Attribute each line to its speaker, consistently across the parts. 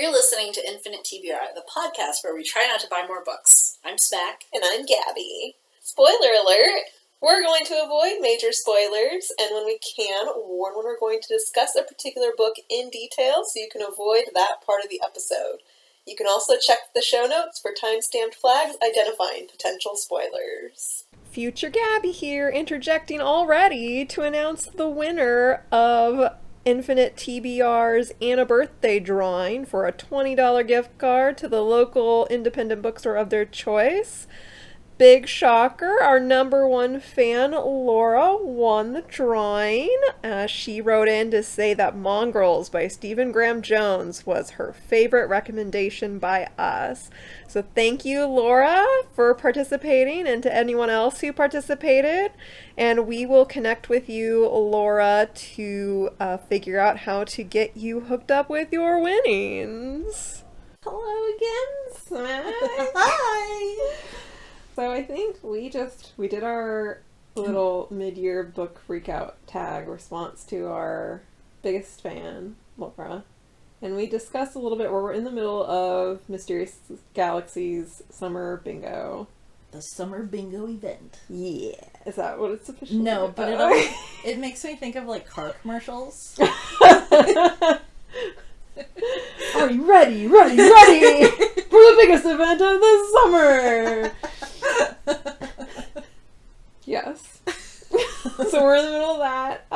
Speaker 1: You're listening to Infinite TBR, the podcast where we try not to buy more books. I'm Smack.
Speaker 2: And I'm Gabi. Spoiler alert! We're going to avoid major spoilers, and when we can, warn when we're going to discuss a particular book in detail so you can avoid that part of the episode. You can also check the show notes for time-stamped flags identifying potential spoilers.
Speaker 3: Future Gabi here, interjecting already to announce the winner of Infinite TBR's Annibirthday drawing for a $20 gift card to the local independent bookstore of their choice. Big shocker, our number one fan, Laura, won the drawing. She wrote in to say that Mongrels by Stephen Graham Jones was her favorite recommendation by us. So thank you, Laura, for participating, and to anyone else who participated. And we will connect with you, Laura, to figure out how to get you hooked up with your winnings.
Speaker 2: Hello again, Smack.
Speaker 3: Hi! So I think we did our little mid-year book freakout tag response to our biggest fan, Laura. And we discussed a little bit where we're in the middle of Mysterious Galaxy's summer bingo.
Speaker 4: The summer bingo event.
Speaker 3: Yeah. Is that what it's officially?
Speaker 4: No, but it makes me think of like car commercials.
Speaker 3: Are you ready for the biggest event of the summer? Yes. So we're in the middle of that.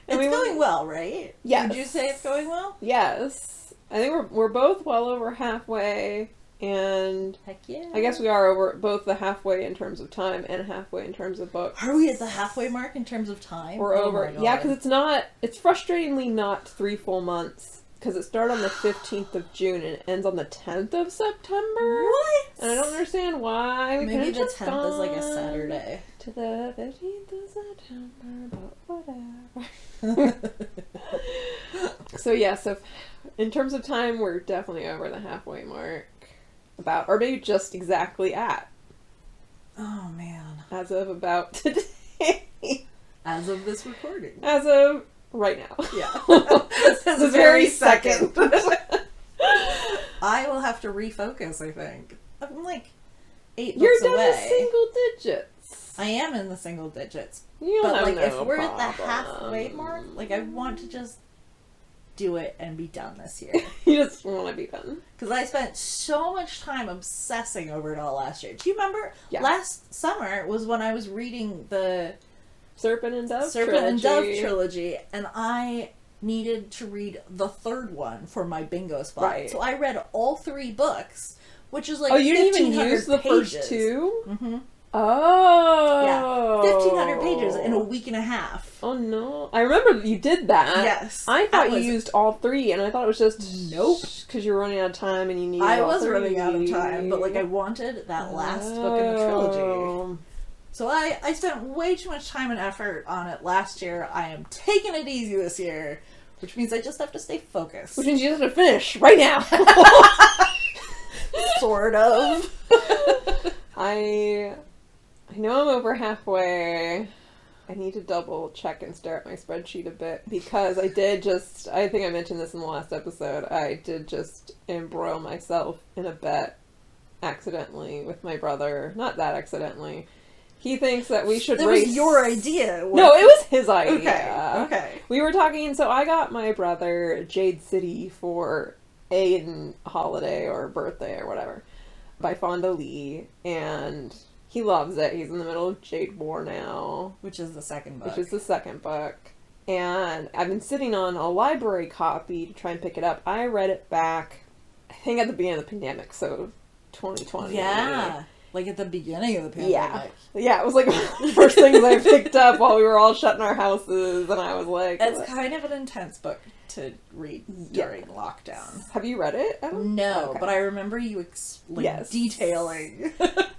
Speaker 4: And it's going well, right?
Speaker 3: Yes.
Speaker 4: Would you say it's going well?
Speaker 3: Yes. I think we're both well over halfway, and
Speaker 4: Heck yeah.
Speaker 3: I guess we are over both the halfway in terms of time and halfway in terms of books.
Speaker 4: Are we at the halfway mark in terms of time?
Speaker 3: We're over. Yeah, because it's frustratingly not 3 full months. Because it started on the 15th of June and it ends on the 10th of September.
Speaker 4: What?
Speaker 3: And I don't understand why.
Speaker 4: Maybe the 10th is like a Saturday.
Speaker 3: To the 15th of September, but whatever. So in terms of time, we're definitely over the halfway mark. Or maybe just exactly at.
Speaker 4: Oh, man.
Speaker 3: As of about today.
Speaker 4: As of this recording.
Speaker 3: As of right now.
Speaker 4: Yeah.
Speaker 3: The very second.
Speaker 4: I will have to refocus, I think. I'm like 8
Speaker 3: You're
Speaker 4: books
Speaker 3: down
Speaker 4: away.
Speaker 3: to single digits.
Speaker 4: I am in the single digits.
Speaker 3: You
Speaker 4: But
Speaker 3: have
Speaker 4: like
Speaker 3: no
Speaker 4: if we're at the
Speaker 3: problem.
Speaker 4: halfway mark, like I want to just do it and be done this year.
Speaker 3: You just want to be done.
Speaker 4: Because I spent so much time obsessing over it all last year. Do you remember?
Speaker 3: Yeah.
Speaker 4: Last summer was when I was reading the
Speaker 3: Serpent and Dove
Speaker 4: trilogy, and I needed to read the third one for my bingo spot.
Speaker 3: Right.
Speaker 4: So I read all 3 books, which is like
Speaker 3: you didn't even
Speaker 4: 1,500
Speaker 3: use the
Speaker 4: pages.
Speaker 3: first 2?
Speaker 4: Mm-hmm.
Speaker 3: Oh.
Speaker 4: Yeah. 1,500 pages in a week and a half.
Speaker 3: Oh no. I remember you did that.
Speaker 4: Yes.
Speaker 3: I thought you used all 3, and I thought it was just...
Speaker 4: Nope.
Speaker 3: Because you were running out of time and you needed
Speaker 4: I
Speaker 3: all
Speaker 4: was
Speaker 3: 3.
Speaker 4: running out of time, but like I wanted that last book in the trilogy. So I spent way too much time and effort on it last year. I am taking it easy this year, which means I just have to stay focused.
Speaker 3: Which means you have to finish right now.
Speaker 4: Sort of.
Speaker 3: I know I'm over halfway. I need to double check and stare at my spreadsheet a bit, because I think I mentioned this in the last episode, I did just embroil myself in a bet accidentally with my brother. Not that accidentally. He thinks that we should race...
Speaker 4: It was your idea.
Speaker 3: No, it was his idea.
Speaker 4: Okay.
Speaker 3: We were talking, so I got my brother Jade City for a holiday or birthday or whatever by Fonda Lee, and he loves it. He's in the middle of Jade War now.
Speaker 4: Which is the second book.
Speaker 3: And I've been sitting on a library copy to try and pick it up. I read it back, I think at the beginning of the pandemic, so 2020.
Speaker 4: Yeah. Like at the beginning of the pandemic.
Speaker 3: Yeah, it was like one of the first things I picked up while we were all shut in our houses, and I was like...
Speaker 4: It's kind of an intense book to read during lockdown.
Speaker 3: Have you read it?
Speaker 4: No,
Speaker 3: Okay.
Speaker 4: but I remember you detailing.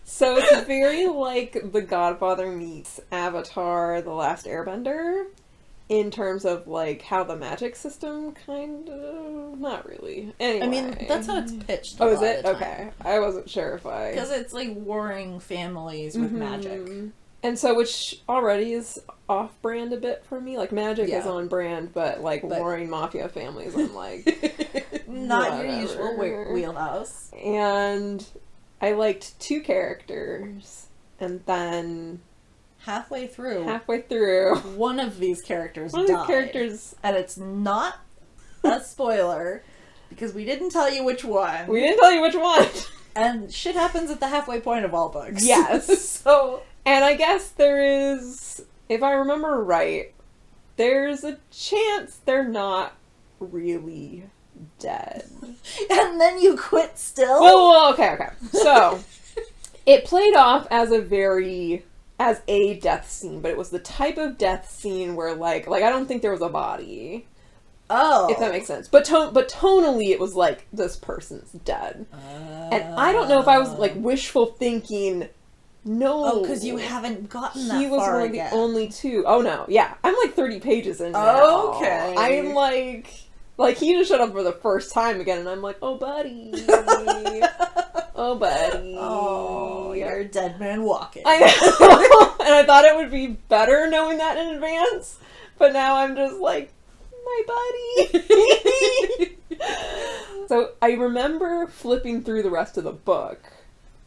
Speaker 3: So it's very like The Godfather meets Avatar: The Last Airbender, in terms of like how the magic system not really. Anyway.
Speaker 4: I mean, that's how it's pitched.
Speaker 3: Oh, is it? Okay. I wasn't sure if I...
Speaker 4: Because it's like warring families with magic.
Speaker 3: And so, which already is off-brand a bit for me. Like, magic is on brand, but warring mafia families, I'm like...
Speaker 4: not your usual wheelhouse.
Speaker 3: And I liked 2 characters, and then
Speaker 4: Halfway through, one of these characters died. And it's not a spoiler, because we didn't tell you which one. And shit happens at the halfway point of all books.
Speaker 3: Yes. And I guess there is, if I remember right, there's a chance they're not really dead.
Speaker 4: And then you quit still?
Speaker 3: Well, okay. So, it played off as a death scene, but it was the type of death scene where, like I don't think there was a body.
Speaker 4: Oh.
Speaker 3: If that makes sense. But tonally, it was like, this person's dead. And I don't know if I was, like, wishful thinking, no.
Speaker 4: Oh, because you haven't gotten that far.
Speaker 3: He was one of the only 2. Oh, no. Yeah. I'm, like, 30 pages in now.
Speaker 4: Okay.
Speaker 3: I'm, like, he just showed up for the first time again, and I'm like, oh, buddy. Oh, buddy.
Speaker 4: Oh, you're a dead man walking.
Speaker 3: I know. And I thought it would be better knowing that in advance. But now I'm just like, my buddy. So I remember flipping through the rest of the book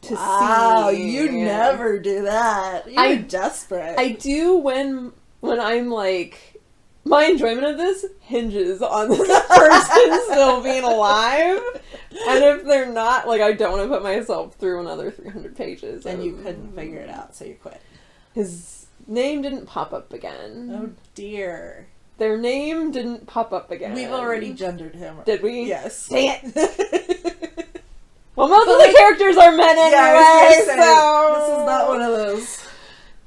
Speaker 3: to see.
Speaker 4: Wow, you never do that. You're desperate.
Speaker 3: I do when I'm like, my enjoyment of this hinges on this person still being alive. And if they're not, like, I don't want to put myself through another 300 pages.
Speaker 4: And you couldn't figure it out, so you quit.
Speaker 3: His name didn't pop up again.
Speaker 4: Oh dear.
Speaker 3: Their name didn't pop up again.
Speaker 4: We've already gendered him.
Speaker 3: Did we?
Speaker 4: Yes.
Speaker 3: Dang it. Well, most of the characters are men anyway, so...
Speaker 4: This is not one of those.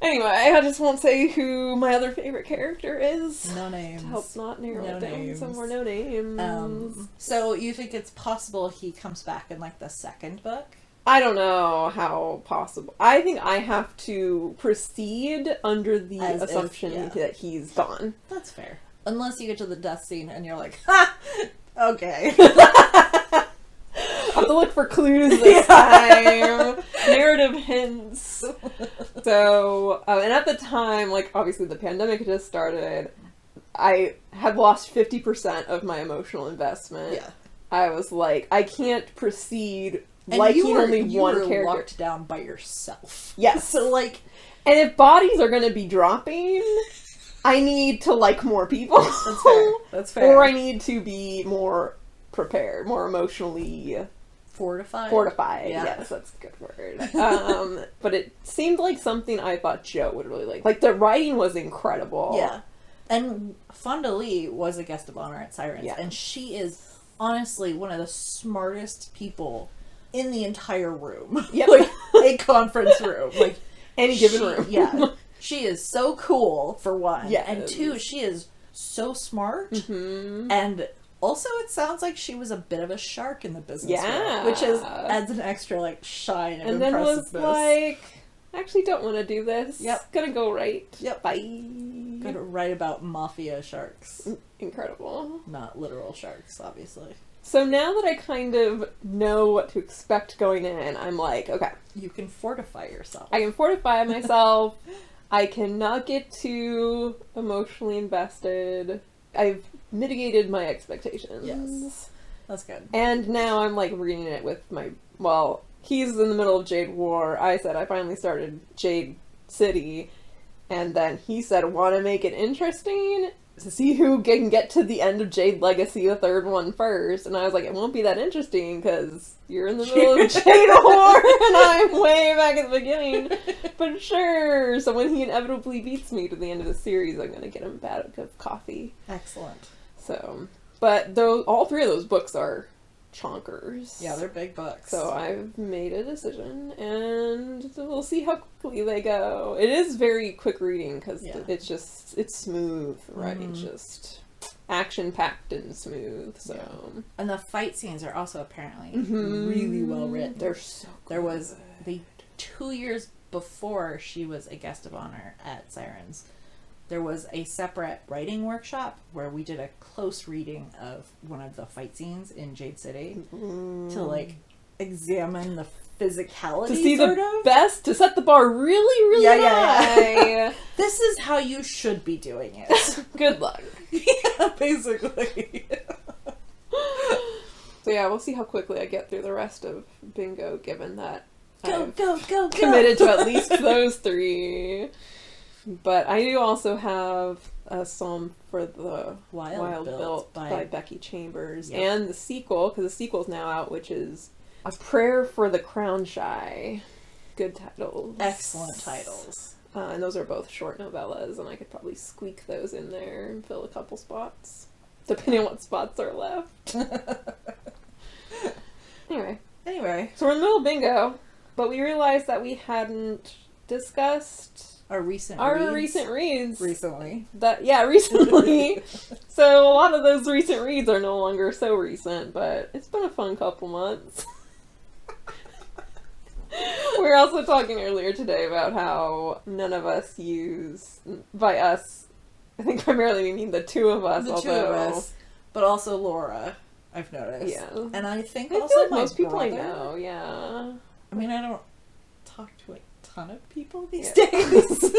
Speaker 3: Anyway, I just won't say who my other favorite character is.
Speaker 4: No names.
Speaker 3: To help not narrow it down somewhere, no names.
Speaker 4: So you think it's possible he comes back in, like, the second book?
Speaker 3: I don't know how possible. I think I have to proceed under the assumption that he's gone.
Speaker 4: That's fair. Unless you get to the death scene and you're like, ha! Okay.
Speaker 3: I have to look for clues this time. Narrative hints. So, and at the time, like, obviously the pandemic had just started. I had lost 50% of my emotional investment.
Speaker 4: Yeah.
Speaker 3: I was like, I can't proceed
Speaker 4: and
Speaker 3: liking
Speaker 4: you were
Speaker 3: one character.
Speaker 4: Locked down by yourself.
Speaker 3: Yes.
Speaker 4: So, like...
Speaker 3: And if bodies are going to be dropping, I need to like more people.
Speaker 4: That's fair. That's fair.
Speaker 3: Or I need to be more prepared, more emotionally...
Speaker 4: Fortified?
Speaker 3: Fortified,
Speaker 4: yeah.
Speaker 3: Yes, that's a good word. But it seemed like something I thought Joe would really like. Like, the writing was incredible.
Speaker 4: Yeah. And Fonda Lee was a guest of honor at Sirens, and she is honestly one of the smartest people in the entire room.
Speaker 3: Yep.
Speaker 4: Like, a conference room. Like,
Speaker 3: any given room.
Speaker 4: Yeah. She is so cool, for one.
Speaker 3: Yes.
Speaker 4: And two, she is so smart.
Speaker 3: Mm-hmm.
Speaker 4: And also, it sounds like she was a bit of a shark in the business
Speaker 3: world,
Speaker 4: which adds an extra, like, shine of impressiveness.
Speaker 3: And then was like, I actually don't want to do this.
Speaker 4: Yep.
Speaker 3: Gonna go write.
Speaker 4: Yep.
Speaker 3: Bye.
Speaker 4: Gonna write about mafia sharks.
Speaker 3: Incredible.
Speaker 4: Not literal sharks, obviously.
Speaker 3: So now that I kind of know what to expect going in, I'm like, okay.
Speaker 4: You can fortify yourself.
Speaker 3: I can fortify myself. I cannot get too emotionally invested. I've mitigated my expectations.
Speaker 4: Yes. That's good.
Speaker 3: And now I'm, like, reading it with my... Well, he's in the middle of Jade War. I said I finally started Jade City. And then he said, want to make it interesting? To see who can get to the end of Jade Legacy, the third one, first. And I was like, it won't be that interesting, because you're in the middle of Jade War, and I'm way back at the beginning. But sure. So when he inevitably beats me to the end of the series, I'm going to get him a bag of coffee.
Speaker 4: Excellent.
Speaker 3: So, but all 3 of those books are chonkers.
Speaker 4: Yeah, they're big books.
Speaker 3: So I've made a decision, and we'll see how quickly they go. It is very quick reading, because it's smooth, right? Mm-hmm. Just action-packed and smooth, so.
Speaker 4: Yeah. And the fight scenes are also apparently really well written.
Speaker 3: They're so good.
Speaker 4: There was, 2 years before she was a guest of honor at Sirens, there was a separate writing workshop where we did a close reading of one of the fight scenes in Jade City to, like, examine the physicality,
Speaker 3: to see the best, to set the bar really, really high.
Speaker 4: Yeah. This is how you should be doing it.
Speaker 3: Good luck.
Speaker 4: Yeah, basically.
Speaker 3: So yeah, we'll see how quickly I get through the rest of Bingo, given that I've
Speaker 4: Go.
Speaker 3: committed to at least those 3. But I do also have a psalm for the Wild Built by Becky Chambers, and the sequel, because the sequel's now out, which is A Prayer for the Crown Shy. Good titles.
Speaker 4: Excellent titles.
Speaker 3: And those are both short novellas, and I could probably squeak those in there and fill a couple spots, depending on what spots are left. Anyway, so we're in the middle of Bingo, but we realized that we hadn't discussed
Speaker 4: our recent
Speaker 3: reads.
Speaker 4: Recently.
Speaker 3: Recently. So a lot of those recent reads are no longer so recent, but it's been a fun couple months. We were also talking earlier today about how none of us use, by us, I think primarily we mean the 2 of us.
Speaker 4: The 2 of us, but also Laura, I've noticed.
Speaker 3: Yeah.
Speaker 4: And I think
Speaker 3: I
Speaker 4: also
Speaker 3: feel like
Speaker 4: my
Speaker 3: most people I
Speaker 4: brother.
Speaker 3: know, yeah.
Speaker 4: I mean, I don't talk to a ton of people these days.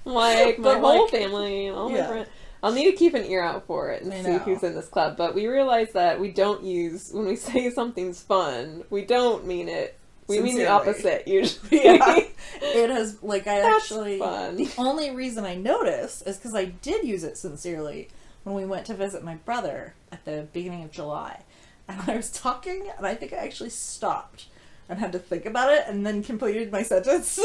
Speaker 3: Like, my
Speaker 4: But,
Speaker 3: whole
Speaker 4: like,
Speaker 3: family and all my friends. I'll need to keep an ear out for it and see who's in this club. But we realize that we don't use, when we say something's fun, we don't mean it. We mean the opposite, usually.
Speaker 4: Yeah. It has, like,
Speaker 3: That's fun.
Speaker 4: The only reason I noticed is because I did use it sincerely when we went to visit my brother at the beginning of July. And I was talking, and I think I actually stopped and had to think about it, and then completed my sentence.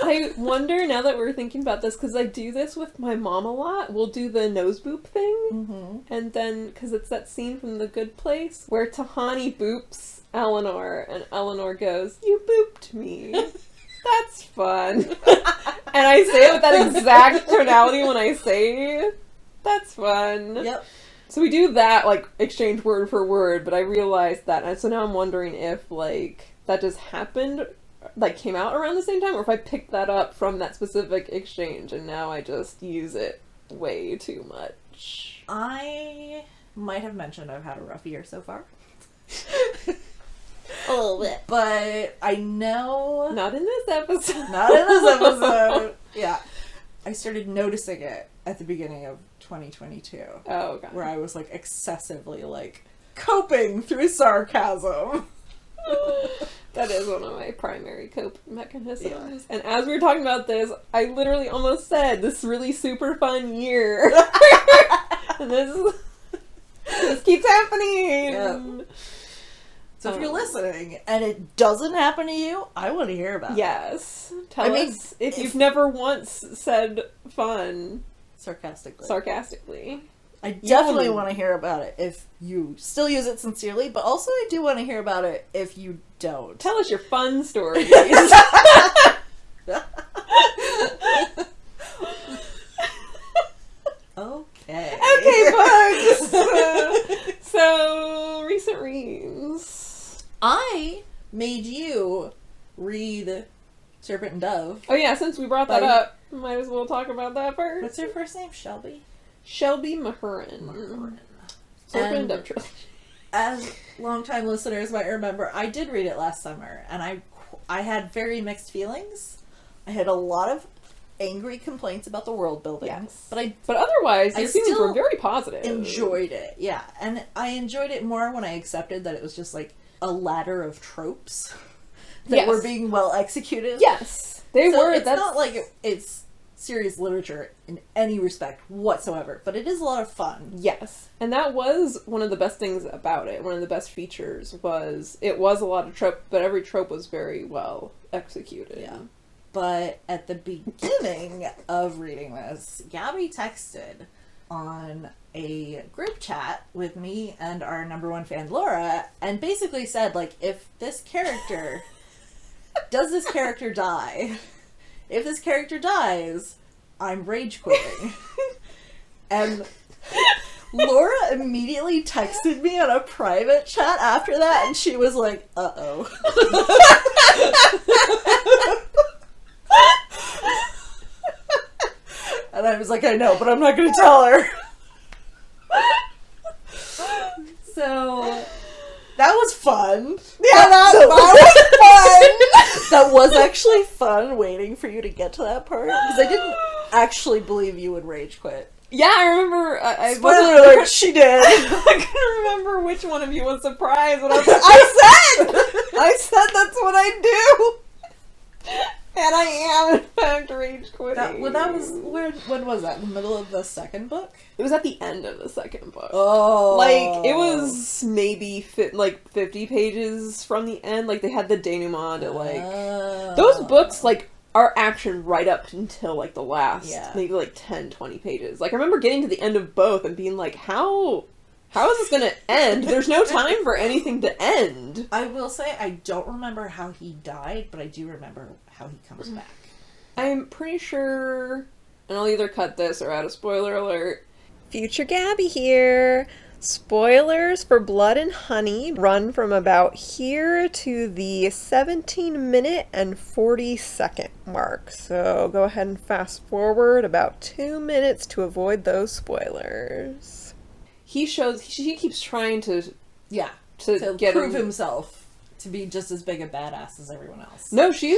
Speaker 3: I wonder, now that we're thinking about this, because I do this with my mom a lot, we'll do the nose boop thing, and then, because it's that scene from The Good Place, where Tahani boops Eleanor, and Eleanor goes, "You booped me." That's fun. And I say it with that exact tonality when I say, "That's fun."
Speaker 4: Yep.
Speaker 3: So we do that, like, exchange word for word, but I realized that, and so now I'm wondering if, like, that just happened, like, came out around the same time, or if I picked that up from that specific exchange, and now I just use it way too much.
Speaker 4: I might have mentioned I've had a rough year so far.
Speaker 2: A little bit.
Speaker 4: But I know...
Speaker 3: Not in this episode.
Speaker 4: Not in this episode. Yeah. I started noticing it at the beginning of 2022.
Speaker 3: Oh, God.
Speaker 4: Where I was, like, excessively, like, coping through sarcasm.
Speaker 3: That is one of my primary coping mechanisms. Yeah. And as we were talking about this, I literally almost said, this really super fun year. And this keeps happening.
Speaker 4: Yep. So if you're listening and it doesn't happen to you, I want to hear about it.
Speaker 3: Yes. Tell us if you've never once said fun sarcastically.
Speaker 4: I definitely want to hear about it if you still use it sincerely, but also I do want to hear about it if you don't.
Speaker 3: Tell us your fun stories.
Speaker 4: Okay.
Speaker 3: Okay, bugs! So, recent reads.
Speaker 4: I made you read Serpent and Dove.
Speaker 3: Oh yeah, since we brought that up, might as well talk about that first.
Speaker 4: What's her first name? Shelby?
Speaker 3: Shelby Mahurin. Serpent and Dove trilogy.
Speaker 4: As longtime listeners might remember, I did read it last summer, and I had very mixed feelings. I had a lot of angry complaints about the world building.
Speaker 3: Yes.
Speaker 4: But
Speaker 3: otherwise, your feelings were very positive.
Speaker 4: Enjoyed it, yeah. And I enjoyed it more when I accepted that it was just like a ladder of tropes that were being well executed.
Speaker 3: Yes. They were.
Speaker 4: It's not like it's serious literature in any respect whatsoever, but it is a lot of fun.
Speaker 3: Yes. And that was one of the best things about it. One of the best features was it was a lot of trope, but every trope was very well executed.
Speaker 4: Yeah. But at the beginning of reading this, Gabi texted on a group chat with me and our number one fan, Laura, and basically said, like, if this character... does this character die? If this character dies, I'm rage quitting. And Laura immediately texted me on a private chat after that, and she was like, uh-oh. And I was like, I know, but I'm not going to tell her. So, that was fun. Yeah, that was fun. That was actually fun waiting for you to get to that part. Because I didn't actually believe you would rage quit.
Speaker 3: Yeah, I remember.
Speaker 4: Spoiler alert, she did.
Speaker 3: I couldn't remember which one of you was surprised. When I was like, I said that's what I do. And I am, in fact, rage quitting.
Speaker 4: That was, when was that? In the middle of the second book?
Speaker 3: It was at the end of the second book.
Speaker 4: Oh.
Speaker 3: Like, it was maybe 50 pages from the end. Like, they had the denouement to, like... Those books, like, are action right up until, like, the last, maybe, like, 10, 20 pages. Like, I remember getting to the end of both and being like, how is this gonna end? There's no time for anything to end.
Speaker 4: I will say, I don't remember how he died, but I do remember how he comes back.
Speaker 3: I'm pretty sure, and I'll either cut this or add a spoiler alert. Future Gabi here. Spoilers for Blood and Honey run from about here to the 17-minute and 40-second mark. So go ahead and fast forward about 2 minutes to avoid those spoilers. He keeps trying to get
Speaker 4: prove himself to be just as big a badass as everyone else.
Speaker 3: No, she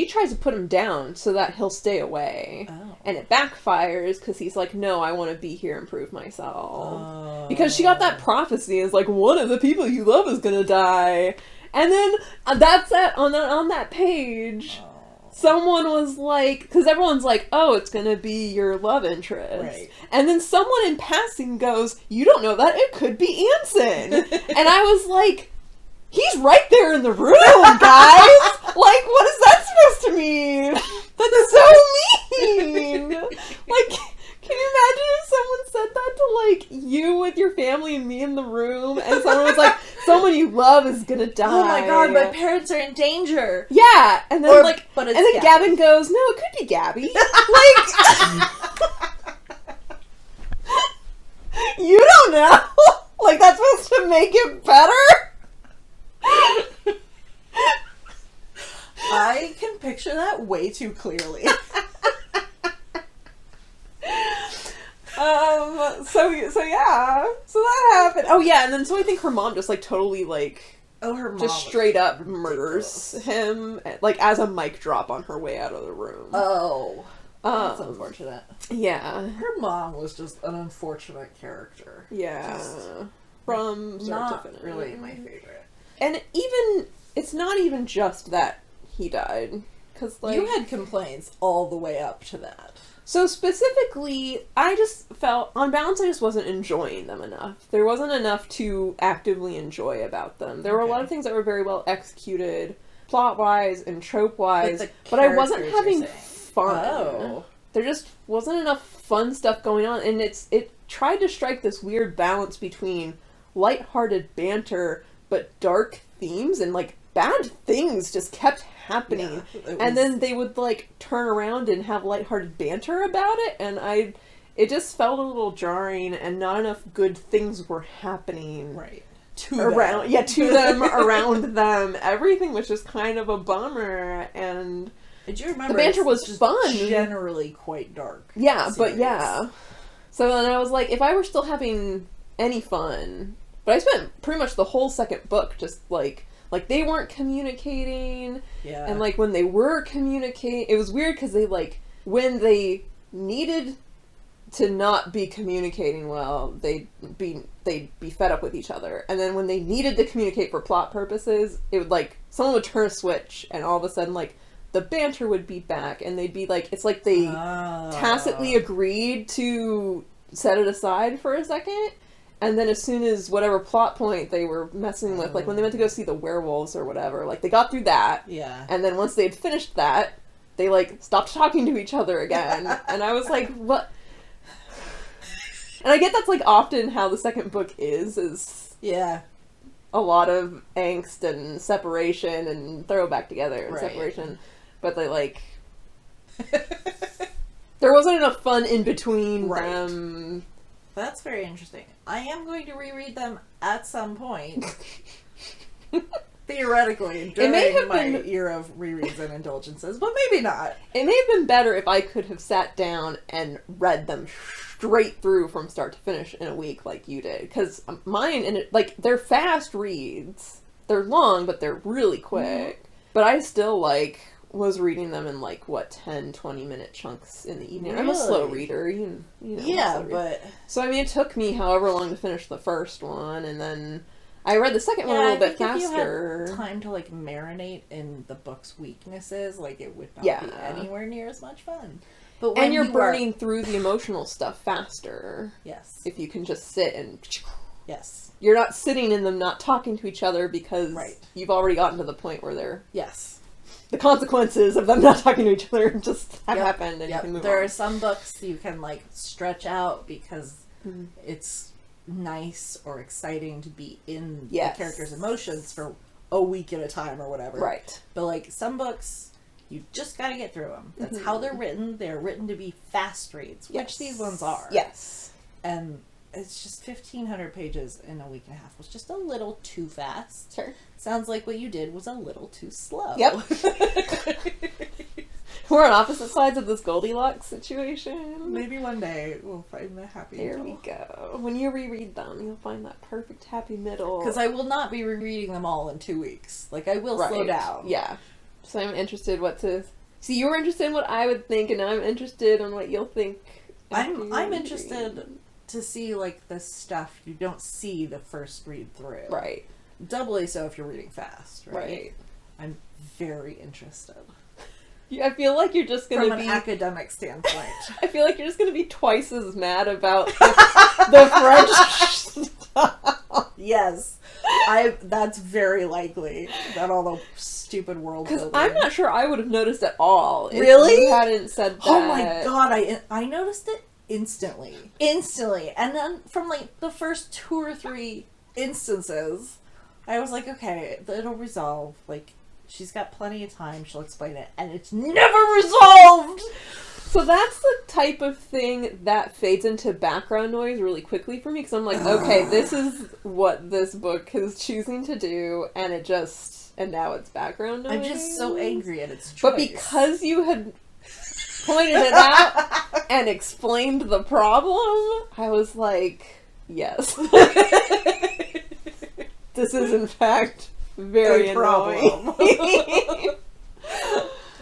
Speaker 3: tries to put him down so that he'll stay away. Oh. And it backfires because he's like, no, I want to be here and prove myself. Oh. Because she got that prophecy, it's like, one of the people you love is gonna die. And then, that's it, on that page. Oh. Someone was like, because everyone's like, oh, it's gonna be your love interest. Right. And then someone in passing goes, you don't know that, it could be Anson. And I was like, he's right there in the room, guys! Like, what is that supposed to mean? That's so mean! Like, can you imagine if someone said that to, like, you with your family and me in the room, and someone was like, someone you love is gonna die.
Speaker 4: Oh my god, my parents are in danger!
Speaker 3: Yeah! And then, Gavin goes, no, it could be Gabi. Like, you don't know? Like, that's supposed to make it better?
Speaker 4: I can picture that way too clearly.
Speaker 3: So yeah. So that happened. Oh yeah, and then so I think her mom just like totally like
Speaker 4: her mom
Speaker 3: just straight up murders him like as a mic drop on her way out of the room.
Speaker 4: Oh. That's unfortunate.
Speaker 3: Yeah.
Speaker 4: Her mom was just an unfortunate character.
Speaker 3: Yeah. From start to finish.
Speaker 4: Really my favorite.
Speaker 3: And even it's not even just that he died, because like
Speaker 4: you had complaints all the way up to that.
Speaker 3: So specifically, I just felt on balance I just wasn't enjoying them enough. There wasn't enough to actively enjoy about them. There were a lot of things that were very well executed, plot wise and trope wise, but I wasn't having fun. Oh. There just wasn't enough fun stuff going on, and it tried to strike this weird balance between lighthearted banter but dark themes, and like bad things just kept happening. Yeah, and then they would like turn around and have lighthearted banter about it, and it just felt a little jarring, and not enough good things were happening.
Speaker 4: Right.
Speaker 3: To them, around them. Everything was just kind of a bummer, and
Speaker 4: did you remember
Speaker 3: the banter was fun.
Speaker 4: Generally quite dark.
Speaker 3: Yeah, but yeah. So then I was like, if I were still having any fun, but I spent pretty much the whole second book just like they weren't communicating. Yeah. And like when they were communicating, it was weird because they like when they needed to not be communicating well, they'd be fed up with each other. And then when they needed to communicate for plot purposes, it would like someone would turn a switch and all of a sudden like the banter would be back, and they'd be like, it's like they tacitly agreed to set it aside for a second, and then as soon as whatever plot point they were messing with, like when they went to go see the werewolves or whatever, like they got through that, and then once they had finished that, they like stopped talking to each other again. And I was like, what? And I get that's like often how the second book is a lot of angst and separation and throw back together and separation. But they like there wasn't enough fun in between them.
Speaker 4: That's very interesting. I am going to reread them at some point. Theoretically, during my year of rereads and indulgences, but maybe not.
Speaker 3: It may have been better if I could have sat down and read them straight through from start to finish in a week like you did. Because mine, and like, they're fast reads. They're long, but they're really quick. Mm-hmm. But I still, like, was reading them in 10, 20-minute chunks in the evening. I'm a slow reader, you know.
Speaker 4: Yeah, but
Speaker 3: so I mean, it took me however long to finish the first one, and then I read the second one a little bit faster.
Speaker 4: If you had time to marinate in the book's weaknesses, it would not be anywhere near as much fun. But when
Speaker 3: you're burning through the emotional stuff faster.
Speaker 4: Yes.
Speaker 3: If you can just sit and.
Speaker 4: Yes.
Speaker 3: You're not sitting in them, not talking to each other because you've already gotten to the point where they're.
Speaker 4: Yes.
Speaker 3: The consequences of them not talking to each other just have happened, and you can move on.
Speaker 4: There are some books you can stretch out because it's nice or exciting to be in the character's emotions for a week at a time or whatever.
Speaker 3: Right.
Speaker 4: But some books, you just got to get through them. That's how they're written. They're written to be fast reads, which these ones are.
Speaker 3: Yes.
Speaker 4: And it's just 1,500 pages in a week and a half. It was just a little too fast.
Speaker 3: Sure.
Speaker 4: Sounds like what you did was a little too slow.
Speaker 3: Yep. We're on opposite sides of this Goldilocks situation.
Speaker 4: Maybe one day we'll find the happy
Speaker 3: middle.
Speaker 4: There
Speaker 3: we go. When you reread them, you'll find that perfect happy middle.
Speaker 4: Because I will not be rereading them all in 2 weeks. I will slow down.
Speaker 3: Yeah. So I'm interested what to... See, you were interested in what I would think, and now I'm interested in what you'll think.
Speaker 4: I'm interested to see, the stuff you don't see the first read through.
Speaker 3: Right.
Speaker 4: Doubly so if you're reading fast, right? I'm very interested.
Speaker 3: I feel like you're just going to be...
Speaker 4: From an academic standpoint.
Speaker 3: I feel like you're just going to be twice as mad about the French stuff.
Speaker 4: Yes. That's very likely. That all the stupid world building.
Speaker 3: Because I'm not sure I would have noticed at all if
Speaker 4: really?
Speaker 3: You hadn't said that.
Speaker 4: Oh my god, I noticed it instantly. And then from the first 2 or 3 instances, I was like, okay, it'll resolve. She's got plenty of time, she'll explain it, and it's never resolved!
Speaker 3: So that's the type of thing that fades into background noise really quickly for me, because I'm like, okay, this is what this book is choosing to do, and now it's background noise.
Speaker 4: I'm just so angry at its choice.
Speaker 3: But because you had pointed it out and explained the problem, I was like, yes. This is, in fact... very annoying.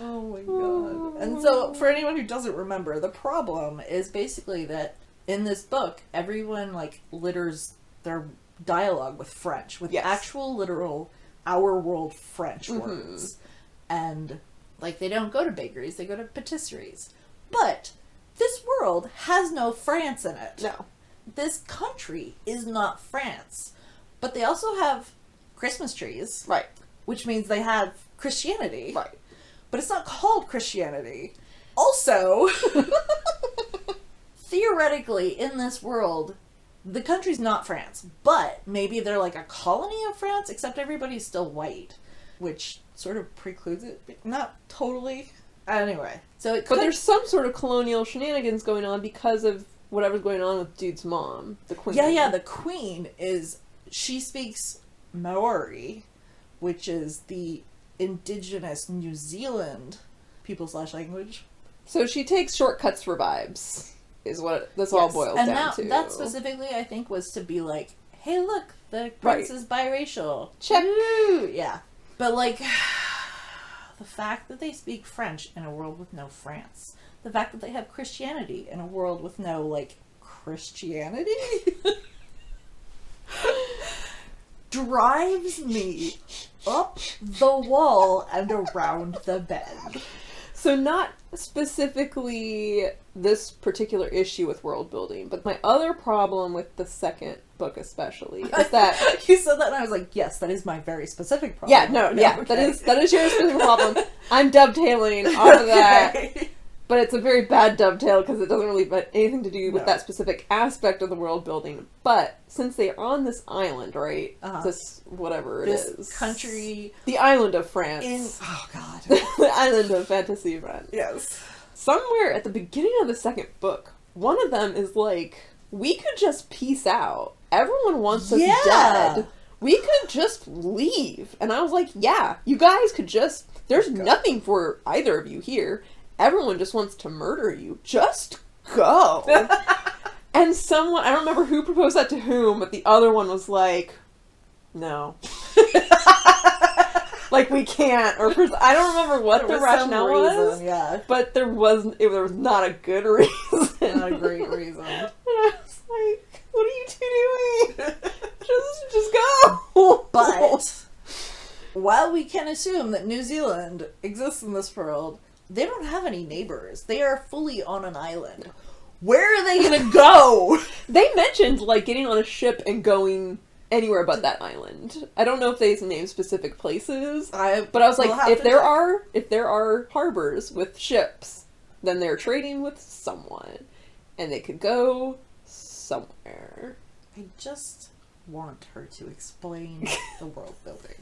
Speaker 4: Oh my god. And so, for anyone who doesn't remember, the problem is basically that in this book, everyone, litters their dialogue with French, with actual, literal, our world French words. And, they don't go to bakeries, they go to patisseries. But, this world has no France in it.
Speaker 3: No.
Speaker 4: This country is not France. But they also have Christmas trees.
Speaker 3: Right.
Speaker 4: Which means they have Christianity.
Speaker 3: Right.
Speaker 4: But it's not called Christianity. Also, theoretically, in this world, the country's not France. But maybe they're a colony of France, except everybody's still white. Which sort of precludes it. Not totally. Anyway. But
Speaker 3: there's some sort of colonial shenanigans going on because of whatever's going on with dude's mom. The queen.
Speaker 4: Yeah, the queen is... She speaks Maori, which is the indigenous New Zealand people/language.
Speaker 3: So she takes shortcuts for vibes, is what this all boils down to.
Speaker 4: That specifically, I think, was to be hey, look, the prince is biracial.
Speaker 3: Check.
Speaker 4: Woo! Yeah. But, the fact that they speak French in a world with no France, the fact that they have Christianity in a world with no, Christianity... drives me up the wall and around the bed.
Speaker 3: So not specifically this particular issue with world building, but my other problem with the second book especially is that...
Speaker 4: You said that and I was like, yes, that is my very specific problem.
Speaker 3: Yeah, okay. that is your specific problem. I'm dovetailing off of that. But it's a very bad dovetail because it doesn't really have anything to do with that specific aspect of the world building. But since they are on this island, right? This whatever
Speaker 4: this
Speaker 3: it is.
Speaker 4: Country.
Speaker 3: The island of France.
Speaker 4: Oh god.
Speaker 3: The island of fantasy France.
Speaker 4: Yes.
Speaker 3: Somewhere at the beginning of the second book, one of them is we could just peace out. Everyone wants us dead. We could just leave. And I was like, yeah, you guys could just... There's nothing for either of you here. Everyone just wants to murder you. Just go. And someone, I don't remember who proposed that to whom, but the other one was like, no. Like, we can't, or I don't remember what the rationale was,
Speaker 4: yeah.
Speaker 3: but there was not a good reason.
Speaker 4: Not a great reason.
Speaker 3: And I was like, what are you two doing? just go!
Speaker 4: But while we can assume that New Zealand exists in this world, they don't have any neighbors. They are fully on an island. Where are they gonna go?
Speaker 3: They mentioned, like, getting on a ship and going anywhere but that island. I don't know if they named specific places, but I was like, if there are harbors with ships, then they're trading with someone, and they could go somewhere.
Speaker 4: I just want her to explain the world building.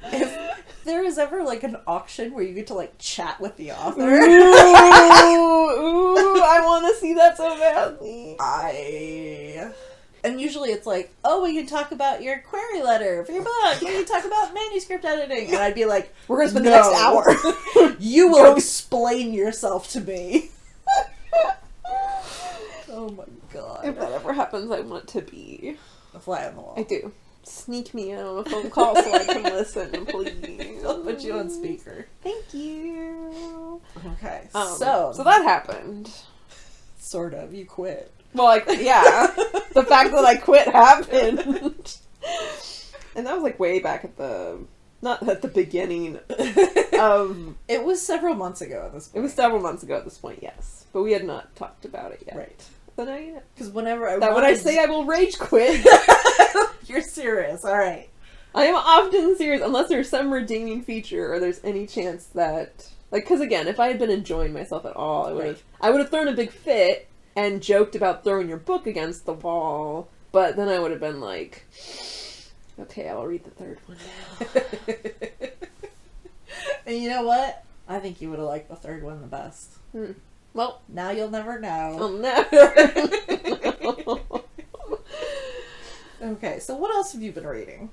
Speaker 4: If there is ever, like, an auction where you get to, like, chat with the author.
Speaker 3: Ooh, I want to see that so badly.
Speaker 4: And usually it's like, oh, we can talk about your query letter for your book. We can talk about manuscript editing. And I'd be like,
Speaker 3: we're going to spend the next hour.
Speaker 4: You will explain yourself to me. Oh my god.
Speaker 3: If that ever happens, I want to be
Speaker 4: a fly on the wall.
Speaker 3: I do. Sneak me in on a phone call so I can listen, please.
Speaker 4: I'll put you on speaker.
Speaker 3: Thank you.
Speaker 4: Okay,
Speaker 3: so that happened.
Speaker 4: Sort of. You quit.
Speaker 3: Well, like, yeah. The fact that I quit happened. And that was, like, way back not at the beginning of...
Speaker 4: It was several months ago at this point.
Speaker 3: It was several months ago at this point, yes. But we had not talked about it yet.
Speaker 4: Right.
Speaker 3: Then I...
Speaker 4: Because whenever I
Speaker 3: when I say I will rage quit...
Speaker 4: You're serious, alright.
Speaker 3: I am often serious, unless there's some redeeming feature or there's any chance that... Like, because again, if I had been enjoying myself at all, I would have thrown a big fit and joked about throwing your book against the wall, but then I would have been like, okay, I'll read the third one now.
Speaker 4: And you know what? I think you would have liked the third one the best.
Speaker 3: Well,
Speaker 4: now you'll never know.
Speaker 3: I'll never.
Speaker 4: Okay, so what else have you been reading?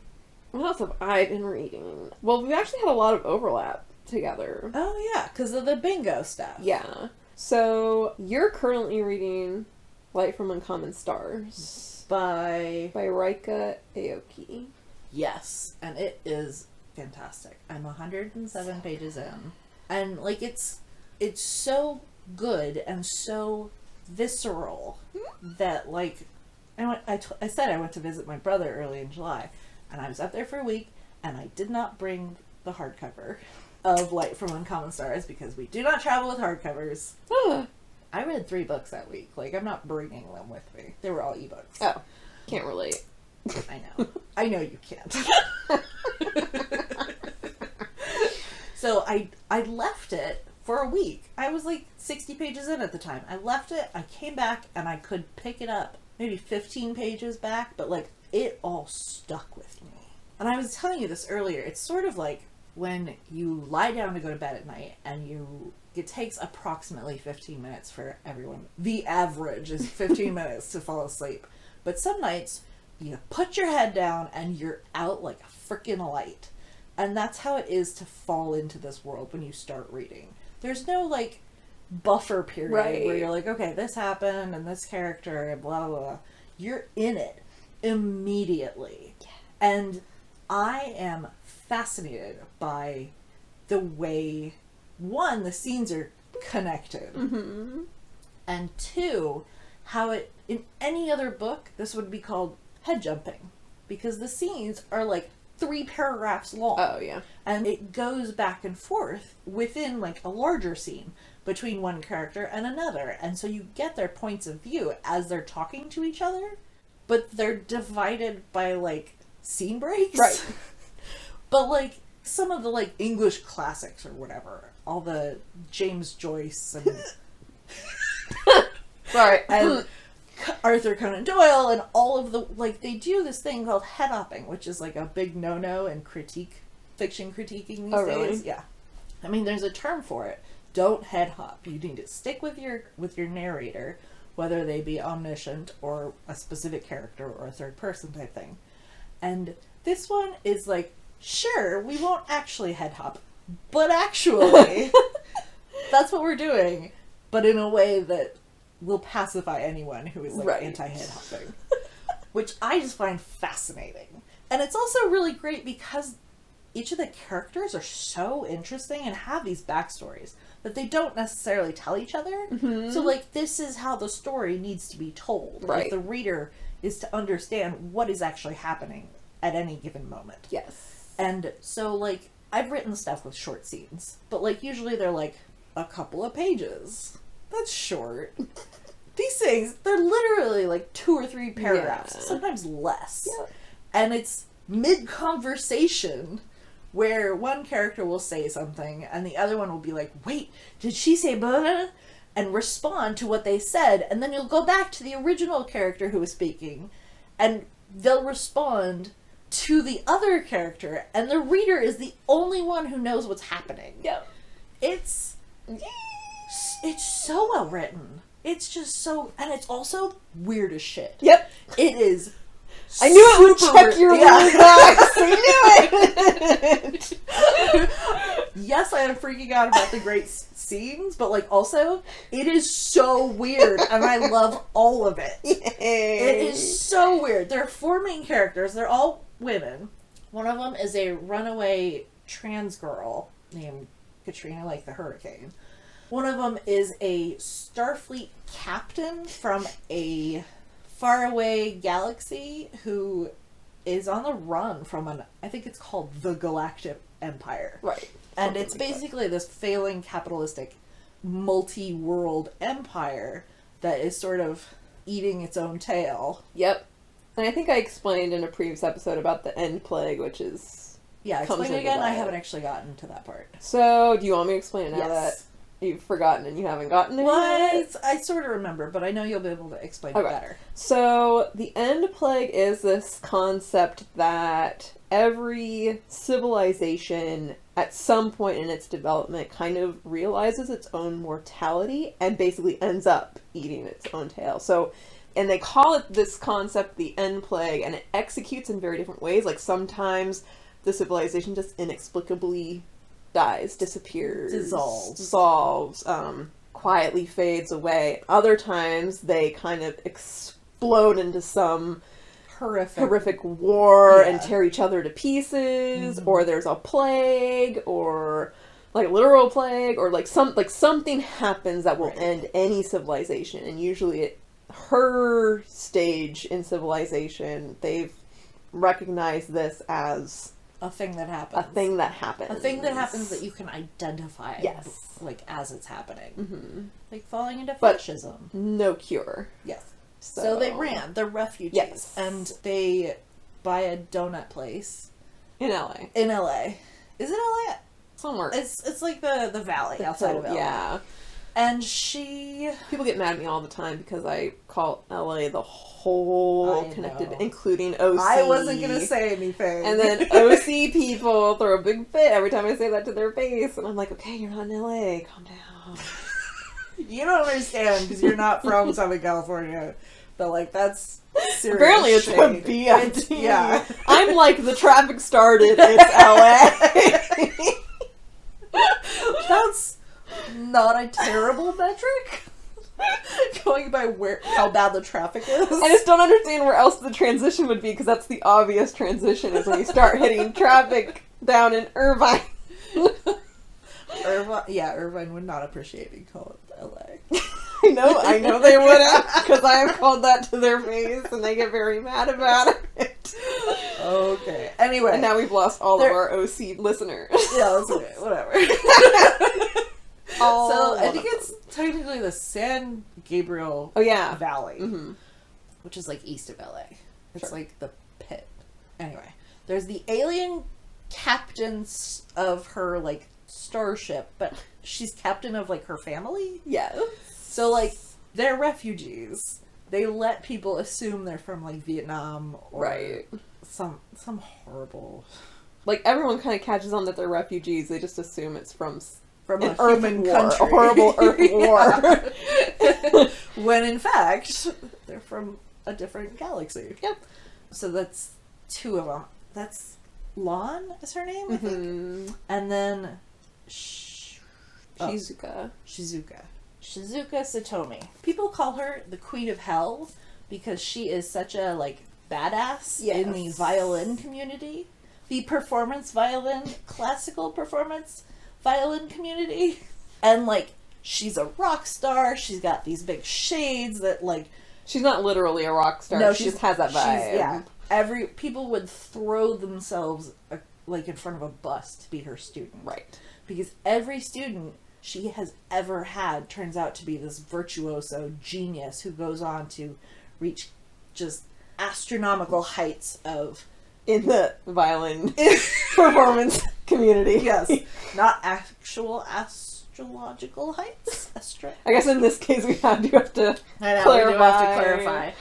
Speaker 3: What else have I been reading? Well, we've actually had a lot of overlap together.
Speaker 4: Oh yeah, because of the bingo stuff.
Speaker 3: Yeah. So, you're currently reading Light from Uncommon Stars.
Speaker 4: By
Speaker 3: Ryka Aoki.
Speaker 4: Yes, and it is fantastic. I'm 107 pages in. And, like, it's so good and so visceral that, like, I said I went to visit my brother early in July, and I was up there for a week, and I did not bring the hardcover of Light from Uncommon Stars because we do not travel with hardcovers. I read 3 books that week. Like, I'm not bringing them with me. They were all ebooks.
Speaker 3: Oh, can't relate.
Speaker 4: I know. I know you can't. So I left it for a week. I was like 60 pages in at the time. I left it, I came back, and I could pick it up maybe 15 pages back, but like it all stuck with me. And I was telling you this earlier, it's sort of like when you lie down to go to bed at night and it takes approximately 15 minutes for everyone. The average is 15 minutes to fall asleep. But some nights you put your head down and you're out like a freaking light. And that's how it is to fall into this world when you start reading. There's no like buffer period where you're like, okay, this happened and this character and blah, blah, blah. You're in it immediately. Yeah. And I am fascinated by the way, one, the scenes are connected, and two, how it, in any other book, this would be called head jumping, because the scenes are like 3 paragraphs long.
Speaker 3: Oh, yeah.
Speaker 4: And it goes back and forth within like a larger scene between one character and another, and so you get their points of view as they're talking to each other, but they're divided by like scene breaks.
Speaker 3: Right.
Speaker 4: But like some of the like English classics or whatever, all the James Joyce and
Speaker 3: sorry,
Speaker 4: and Arthur Conan Doyle and all of the, like, they do this thing called head hopping, which is like a big no-no in fiction critiquing these days. Yeah. I mean, there's a term for it. Don't head hop. You need to stick with your narrator, whether they be omniscient or a specific character or a third person type thing. And this one is like, sure, we won't actually head hop, but actually, that's what we're doing, but in a way that will pacify anyone who is like anti-head hopping, which I just find fascinating. And it's also really great because each of the characters are so interesting and have these backstories that they don't necessarily tell each other.
Speaker 3: Mm-hmm.
Speaker 4: So, like, this is how the story needs to be told.
Speaker 3: Right.
Speaker 4: Like, the reader is to understand what is actually happening at any given moment.
Speaker 3: Yes.
Speaker 4: And so, like, I've written stuff with short scenes, but, like, usually they're, like, a couple of pages. That's short. These things, they're literally, like, 2 or 3 paragraphs,
Speaker 3: Yeah.
Speaker 4: sometimes less.
Speaker 3: Yeah.
Speaker 4: And it's mid-conversation where one character will say something and the other one will be like, wait, did she say blah? And respond to what they said. And then you'll go back to the original character who was speaking and they'll respond to the other character. And the reader is the only one who knows what's happening.
Speaker 3: Yep.
Speaker 4: It's so well written. It's just so, and it's also weird as shit.
Speaker 3: Yep.
Speaker 4: It is.
Speaker 3: I knew it would
Speaker 4: super
Speaker 3: check
Speaker 4: weird.
Speaker 3: your
Speaker 4: Yeah.
Speaker 3: weird box. I knew it.
Speaker 4: Yes, I am freaking out about the great scenes, but like also, it is so weird, and I love all of it. It is so weird. There are 4 main characters. They're all women. One of them is a runaway trans girl named Katrina, like the hurricane. One of them is a Starfleet captain from a faraway galaxy who is on the run from I think it's called the Galactic Empire.
Speaker 3: Right.
Speaker 4: And it's
Speaker 3: Something like
Speaker 4: basically this failing capitalistic multi-world empire that is sort of eating its own tail.
Speaker 3: Yep. And I think I explained in a previous episode about the end plague, which is...
Speaker 4: Yeah,
Speaker 3: comes
Speaker 4: explain it
Speaker 3: into
Speaker 4: again. I
Speaker 3: that.
Speaker 4: haven't actually gotten to that part.
Speaker 3: So, do you want me to explain it now
Speaker 4: Yes.
Speaker 3: that you've forgotten and you haven't gotten it
Speaker 4: What?
Speaker 3: yet?
Speaker 4: I sort of remember, but I know you'll be able to explain it
Speaker 3: Okay.
Speaker 4: better.
Speaker 3: So, the end plague is this concept that every civilization at some point in its development kind of realizes its own mortality and basically ends up eating its own tail. So, and they call it this concept the end plague, and it executes in very different ways. Like sometimes the civilization just inexplicably dies, disappears, dissolves, quietly fades away. Other times they kind of explode into some horrific war and tear each other to pieces, or there's a plague, or like a literal plague, or like something happens that will end any civilization. And usually at her stage in civilization, they've recognized this as
Speaker 4: A thing that happens.
Speaker 3: a thing that happens.
Speaker 4: A thing that happens that you can identify.
Speaker 3: Yes.
Speaker 4: Like, as it's happening.
Speaker 3: Mm-hmm.
Speaker 4: Like falling into
Speaker 3: But-
Speaker 4: fascism.
Speaker 3: No cure.
Speaker 4: Yes.
Speaker 3: So,
Speaker 4: So they ran. They're refugees.
Speaker 3: Yes.
Speaker 4: And they buy a donut place
Speaker 3: in LA.
Speaker 4: in LA. Is it LA?
Speaker 3: Somewhere.
Speaker 4: It's like the valley outside of LA.
Speaker 3: Yeah.
Speaker 4: And she...
Speaker 3: People get mad at me all the time because I call LA the whole
Speaker 4: I
Speaker 3: connected,
Speaker 4: know.
Speaker 3: including OC.
Speaker 4: I wasn't going to say anything.
Speaker 3: And then OC people throw a big fit every time I say that to their face. And I'm like, okay, you're not in LA. Calm down.
Speaker 4: You don't understand because you're not from Southern California. But, like, that's serious
Speaker 3: Apparently it's
Speaker 4: shade.
Speaker 3: a BFT.
Speaker 4: Yeah.
Speaker 3: I'm like, the traffic started. It's LA.
Speaker 4: That's not a terrible metric. Going by how bad the traffic is.
Speaker 3: I just don't understand where else the transition would be, because that's the obvious transition is when you start hitting traffic down in Irvine.
Speaker 4: Irvine would not appreciate being called LA.
Speaker 3: I know they wouldn't, because I have called that to their face, and they get very mad about it.
Speaker 4: Okay. Anyway.
Speaker 3: And now we've lost all of our OC listeners.
Speaker 4: Yeah, that's okay. Whatever.
Speaker 3: All
Speaker 4: So, I
Speaker 3: one
Speaker 4: think
Speaker 3: of
Speaker 4: it's technically the San Gabriel
Speaker 3: Oh, yeah.
Speaker 4: Valley,
Speaker 3: Mm-hmm.
Speaker 4: which is like east of LA. It's
Speaker 3: Sure.
Speaker 4: like the pit. Anyway, there's the alien captains of her like starship, but she's captain of like her family.
Speaker 3: Yes.
Speaker 4: So like they're refugees. They let people assume they're from like Vietnam or
Speaker 3: Right.
Speaker 4: some horrible
Speaker 3: Like, everyone kind of catches on that they're refugees. They just assume it's from
Speaker 4: from
Speaker 3: an
Speaker 4: a
Speaker 3: earth
Speaker 4: human
Speaker 3: war,
Speaker 4: country.
Speaker 3: a horrible earth war.
Speaker 4: Yeah. When in fact they're from a different galaxy.
Speaker 3: Yep.
Speaker 4: So that's 2 of them. That's Lon is her name, I think.
Speaker 3: Mhm.
Speaker 4: And then
Speaker 3: Shizuka.
Speaker 4: Shizuka Satomi. People call her the Queen of Hell because she is such a like badass
Speaker 3: Yes.
Speaker 4: in the violin community, the performance violin, classical performance violin community. And, like, she's a rock star. She's got these big shades that, like...
Speaker 3: She's not literally a rock star.
Speaker 4: No,
Speaker 3: she just has that vibe.
Speaker 4: Yeah. People would throw themselves, like, in front of a bus to be her student.
Speaker 3: Right.
Speaker 4: Because every student she has ever had turns out to be this virtuoso genius who goes on to reach just astronomical heights of...
Speaker 3: In the violin performance community.
Speaker 4: Yes. Not actual astrological heights.
Speaker 3: I guess in this case we have to
Speaker 4: I know,
Speaker 3: clarify.
Speaker 4: we do have to clarify.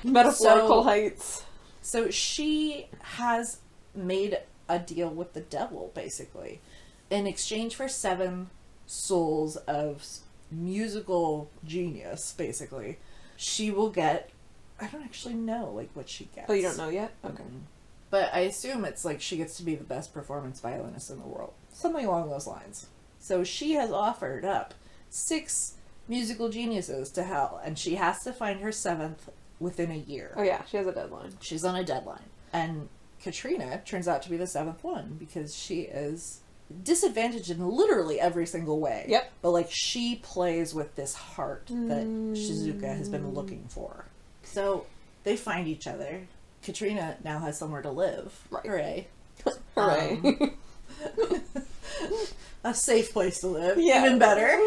Speaker 3: Metaphorical heights.
Speaker 4: So she has made a deal with the devil, basically. In exchange for 7 souls of musical genius, basically, she will get... I don't actually know, like, what she gets.
Speaker 3: Oh, you don't know yet? Okay.
Speaker 4: But I assume it's like she gets to be the best performance violinist in the world. Something along those lines. So she has offered up 6 musical geniuses to Hell, and she has to find her 7th within a year.
Speaker 3: Oh yeah, she has a deadline.
Speaker 4: She's on a deadline. And Katrina turns out to be the 7th one, because she is disadvantaged in literally every single way.
Speaker 3: Yep.
Speaker 4: But, like, she plays with this heart that Shizuka has been looking for. So they find each other. Katrina now has somewhere to live.
Speaker 3: Right.
Speaker 4: Hooray.
Speaker 3: Hooray.
Speaker 4: A safe place to live.
Speaker 3: Yeah.
Speaker 4: Even better.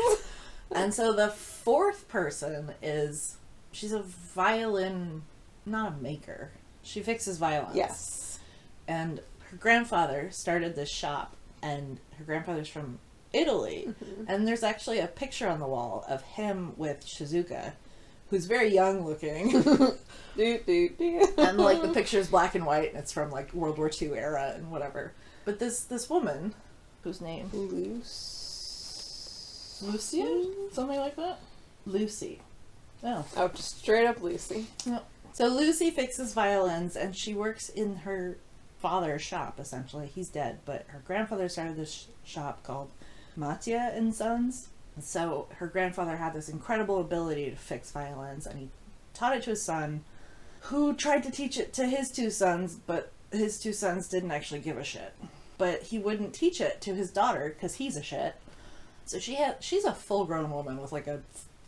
Speaker 4: And so the 4th person is... She's a violin... Not a maker. She fixes violins.
Speaker 3: Yes.
Speaker 4: And her grandfather started this shop. And her grandfather's from Italy. Mm-hmm. And there's actually a picture on the wall of him with Shizuka, who's very young looking. And, like, the picture's black and white, and it's from, like, World War II era and whatever. But this woman, whose name? Lucia? Something like that? Lucy. Oh.
Speaker 3: Oh, just straight up Lucy.
Speaker 4: No. So Lucy fixes violins, and she works in her father's shop, essentially. He's dead, but her grandfather started this shop called Mattia and Sons. And so her grandfather had this incredible ability to fix violins, and he taught it to his son, who tried to teach it to his 2 sons, but his 2 sons didn't actually give a shit. But he wouldn't teach it to his daughter, because he's a shit. So she's a full-grown woman with, like, a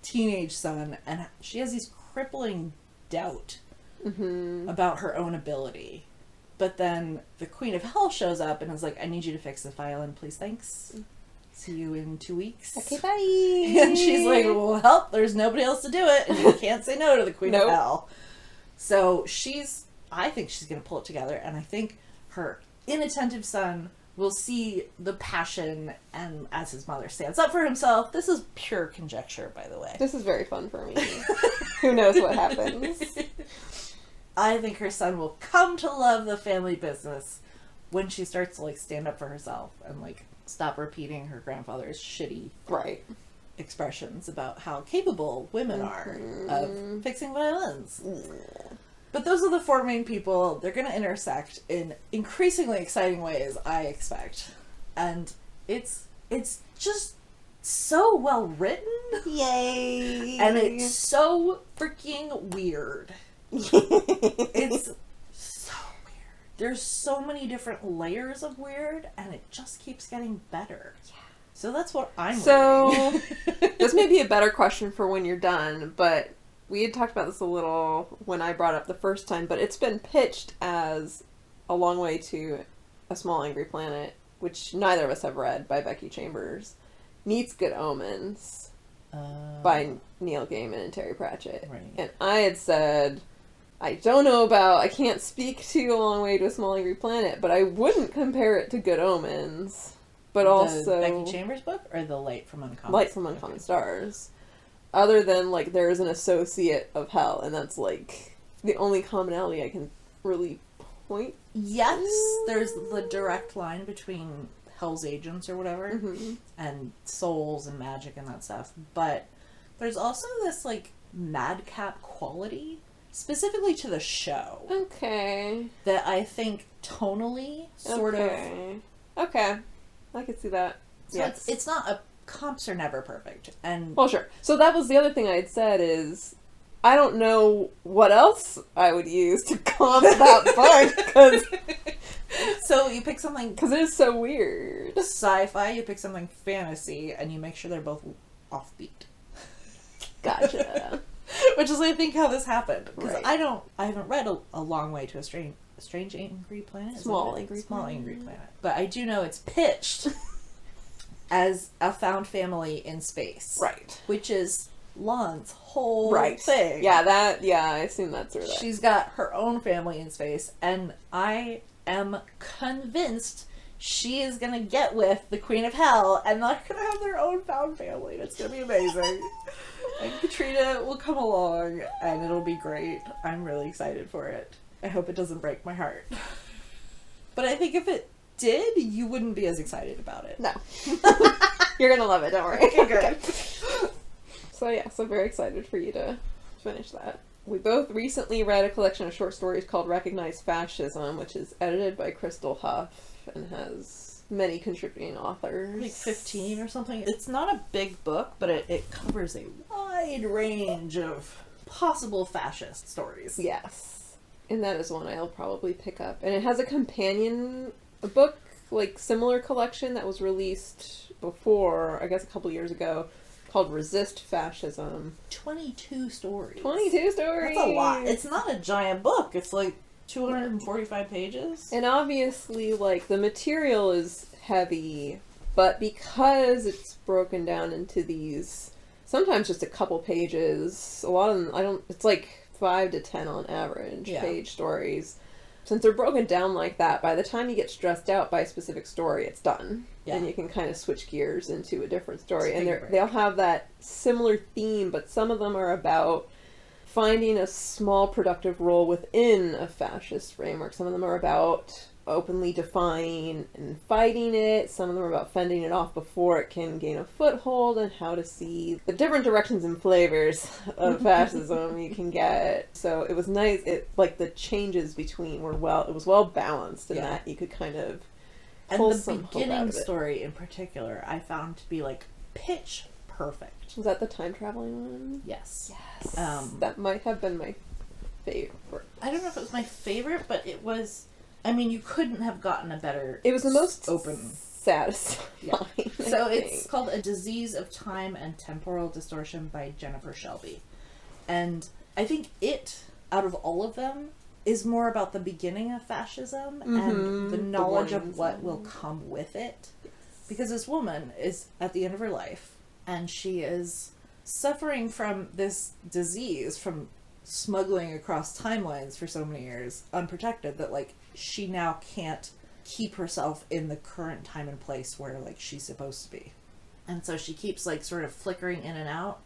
Speaker 4: teenage son, and she has these crippling doubt about her own ability. But then the Queen of Hell shows up and is like, I need you to fix the violin, please, thanks. See you in 2 weeks.
Speaker 3: Okay, bye.
Speaker 4: And she's like, well, there's nobody else to do it, and you can't say no to the Queen of Hell. So I think she's going to pull it together, and I think her inattentive son will see the passion, and as his mother stands up for himself. This is pure conjecture, by the way.
Speaker 3: This is very fun for me. Who knows what happens?
Speaker 4: I think her son will come to love the family business when she starts to, like, stand up for herself and, like, stop repeating her grandfather's shitty expressions about how capable women are of fixing violins. But those are the 4 main people. They're going to intersect in increasingly exciting ways, I expect. And it's just so well written.
Speaker 3: Yay!
Speaker 4: And it's so freaking weird. It's so weird. There's so many different layers of weird, and it just keeps getting better. Yeah. So that's what I'm reading.
Speaker 3: This may be a better question for when you're done, but we had talked about this a little when I brought it up the first time, but it's been pitched as A Long Way to A Small Angry Planet, which neither of us have read, by Becky Chambers, meets Good Omens by Neil Gaiman and Terry Pratchett.
Speaker 4: Right.
Speaker 3: And I had said, I can't speak to A Long Way to a Small Angry Planet, but I wouldn't compare it to Good Omens. But also...
Speaker 4: The Becky Chambers book, or The Light from Uncommon?
Speaker 3: Light from Uncommon Stars. Other than, like, there's an associate of hell, and that's, like, the only commonality I can really point.
Speaker 4: Yes, there's the direct line between Hell's Agents or whatever, and souls and magic and that stuff, but there's also this, like, madcap quality, specifically to the show.
Speaker 3: Okay.
Speaker 4: That I think tonally sort of...
Speaker 3: Okay. I could see that.
Speaker 4: So
Speaker 3: yes.
Speaker 4: it's not a... Comps are never perfect. And
Speaker 3: well, sure. So that was the other thing I had said is I don't know what else I would use to comp that book,
Speaker 4: So you pick something
Speaker 3: because it is so weird.
Speaker 4: sci-fi, you pick something fantasy, and you make sure they're both offbeat.
Speaker 3: Gotcha.
Speaker 4: Which is, I think, how this happened. Because
Speaker 3: Right.
Speaker 4: I haven't read a Long Way to a Strange Angry Planet? Is
Speaker 3: Small
Speaker 4: that it?
Speaker 3: Angry
Speaker 4: Small
Speaker 3: Planet.
Speaker 4: Angry Planet. But I do know it's pitched as a found family in space.
Speaker 3: Right.
Speaker 4: Which is Lon's whole
Speaker 3: Right.
Speaker 4: thing.
Speaker 3: Yeah, I assume that's where that.
Speaker 4: She's got her own family in space, and I am convinced she is gonna get with the Queen of Hell, and they're gonna have their own found family. It's gonna be amazing. And Katrina will come along, and it'll be great. I'm really excited for it. I hope it doesn't break my heart. But I think if it did, you wouldn't be as excited about it.
Speaker 3: No. You're gonna love it, don't worry.
Speaker 4: Okay, good.
Speaker 3: So yeah, so very excited for you to finish that. We both recently read a collection of short stories called Recognized Fascism, which is edited by Crystal Huff and has many contributing authors.
Speaker 4: Like 15 or something. It's not a big book, but it covers a wide range of possible fascist stories.
Speaker 3: Yes. And that is one I'll probably pick up. And it has a companion book, like similar collection that was released before, I guess a couple years ago, called Resist Fascism.
Speaker 4: 22 stories.
Speaker 3: 22 stories!
Speaker 4: That's a lot. It's not a giant book. It's like 245 pages.
Speaker 3: And obviously, like, the material is heavy, but because it's broken down into these, sometimes just a couple pages, a lot of them, it's like 5 to 10 on average page stories. Since they're broken down like that, by the time you get stressed out by a specific story, it's done. Yeah. And you can kind of switch gears into a different story. And they'll have that similar theme, but some of them are about finding a small productive role within a fascist framework. Some of them are about openly defining and fighting it. Some of them are about fending it off before it can gain a foothold, and how to see the different directions and flavors of fascism you can get. So it was nice. It, like, the changes between it was well balanced in that you could kind of pull some hope out
Speaker 4: beginning
Speaker 3: of it.
Speaker 4: story in particular I found to be like pitch perfect.
Speaker 3: Was that the time traveling one?
Speaker 4: Yes.
Speaker 3: Yes. That might have been my favorite.
Speaker 4: I don't know if it was my favorite, but it was. I mean, you couldn't have gotten a better.
Speaker 3: It was the most
Speaker 4: open,
Speaker 3: satisfying.
Speaker 4: Yeah. So it's called A Disease of Time and Temporal Distortion by Jennifer Shelby, and I think it, out of all of them, is more about the beginning of fascism and the knowledge of what will come with it. Yes. Because this woman is at the end of her life, and she is suffering from this disease from smuggling across timelines for so many years unprotected, that like she now can't keep herself in the current time and place where like she's supposed to be. And so she keeps like sort of flickering in and out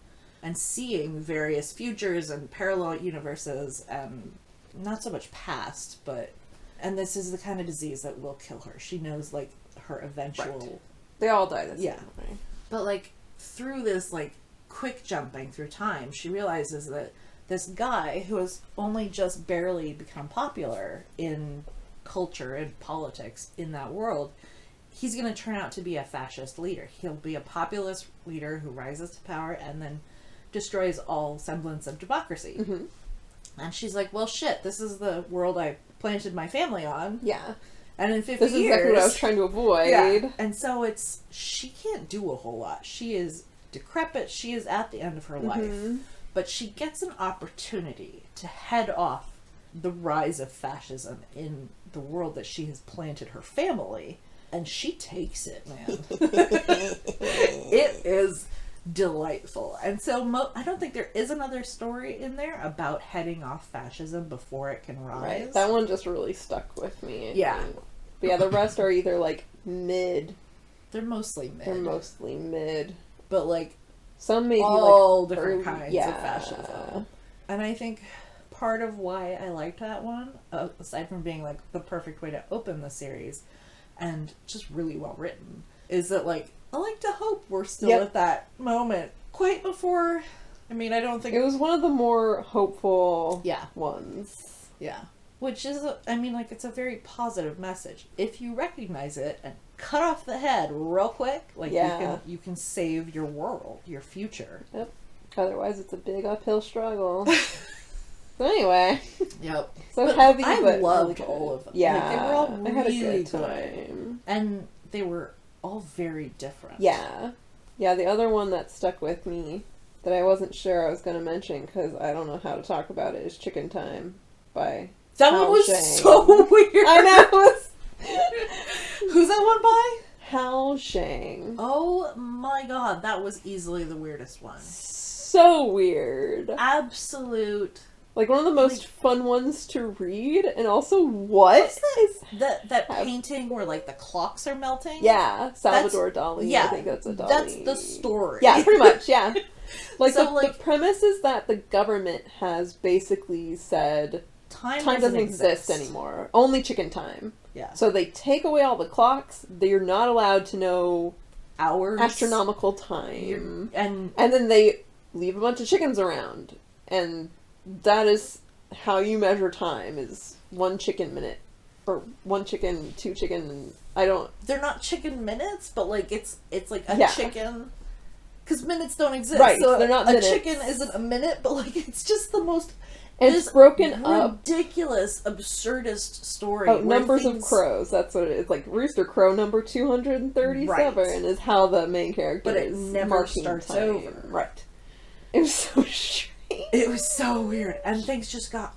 Speaker 4: and seeing various futures and parallel universes, and not so much past, but and this is the kind of disease that will kill her. She knows like her eventual
Speaker 3: Right. They all die the same way.
Speaker 4: But like through this like quick jumping through time, she realizes that this guy who has only just barely become popular in culture and politics in that world, he's going to turn out to be a fascist leader. He'll be a populist leader who rises to power and then destroys all semblance of democracy. Mm-hmm. And she's like, well, shit, this is the world I planted my family on.
Speaker 3: Yeah.
Speaker 4: And in 50
Speaker 3: this is
Speaker 4: years...
Speaker 3: exactly what I was trying to avoid.
Speaker 4: Yeah. And so she can't do a whole lot. She is decrepit. She is at the end of her life. But she gets an opportunity to head off the rise of fascism in the world that she has planted her family. And she takes it, man. It is delightful. And so I don't think there is another story in there about heading off fascism before it can rise.
Speaker 3: Right. That one just really stuck with me.
Speaker 4: Yeah.
Speaker 3: But yeah, the rest are either like mid.
Speaker 4: They're mostly mid. But like
Speaker 3: some maybe
Speaker 4: all
Speaker 3: like
Speaker 4: different kinds of fascism. And I think part of why I liked that one, aside from being like the perfect way to open the series and just really well written, is that like I like to hope we're still at that moment quite before. I mean, I don't think
Speaker 3: it was one of the more hopeful ones.
Speaker 4: Yeah. Which is, I mean, like, it's a very positive message. If you recognize it and cut off the head real quick, like, you can save your world, your future.
Speaker 3: Yep. Otherwise, it's a big uphill struggle. So anyway,
Speaker 4: Yep.
Speaker 3: so
Speaker 4: But
Speaker 3: heavy,
Speaker 4: I
Speaker 3: but
Speaker 4: loved
Speaker 3: really
Speaker 4: all
Speaker 3: good.
Speaker 4: of them.
Speaker 3: Yeah,
Speaker 4: Like, they were all
Speaker 3: I had a
Speaker 4: really
Speaker 3: good
Speaker 4: good.
Speaker 3: time.
Speaker 4: And they were all very different.
Speaker 3: Yeah. Yeah, the other one that stuck with me that I wasn't sure I was going to mention because I don't know how to talk about it is Chicken Time by
Speaker 4: That
Speaker 3: Hal
Speaker 4: one was
Speaker 3: Shang.
Speaker 4: so weird.
Speaker 3: I know.
Speaker 4: Who's that one by?
Speaker 3: Hal Shang.
Speaker 4: Oh my god, that was easily the weirdest one.
Speaker 3: So weird.
Speaker 4: Absolute.
Speaker 3: Like one of the most fun ones to read, and also what is
Speaker 4: That painting where like the clocks are melting?
Speaker 3: Yeah, Salvador Dali.
Speaker 4: Yeah,
Speaker 3: I think that's a Dali.
Speaker 4: that's the story.
Speaker 3: Yeah, pretty much, yeah. Like,
Speaker 4: So,
Speaker 3: the premise is that the government has basically said
Speaker 4: Time
Speaker 3: doesn't exist anymore. Only chicken time.
Speaker 4: Yeah.
Speaker 3: So they take away all the clocks. They're not allowed to know
Speaker 4: Hours.
Speaker 3: astronomical time.
Speaker 4: And
Speaker 3: then they leave a bunch of chickens around. And that is how you measure time, is 1 chicken minute. Or 1 chicken, 2 chicken,
Speaker 4: they're not chicken minutes, but like it's like a
Speaker 3: Yeah.
Speaker 4: chicken. Because minutes don't exist.
Speaker 3: Right,
Speaker 4: so
Speaker 3: they're not
Speaker 4: a
Speaker 3: minutes.
Speaker 4: chicken isn't a minute, but like it's just the most
Speaker 3: And it's broken up.
Speaker 4: ridiculous, absurdist story.
Speaker 3: Oh,
Speaker 4: where
Speaker 3: numbers of
Speaker 4: things-
Speaker 3: crows. That's what it is. Like Rooster Crow number 237
Speaker 4: Right.
Speaker 3: is how the main character
Speaker 4: But it
Speaker 3: is
Speaker 4: never
Speaker 3: marking
Speaker 4: starts
Speaker 3: time.
Speaker 4: over.
Speaker 3: Right. It was so strange.
Speaker 4: It was so weird, and things just got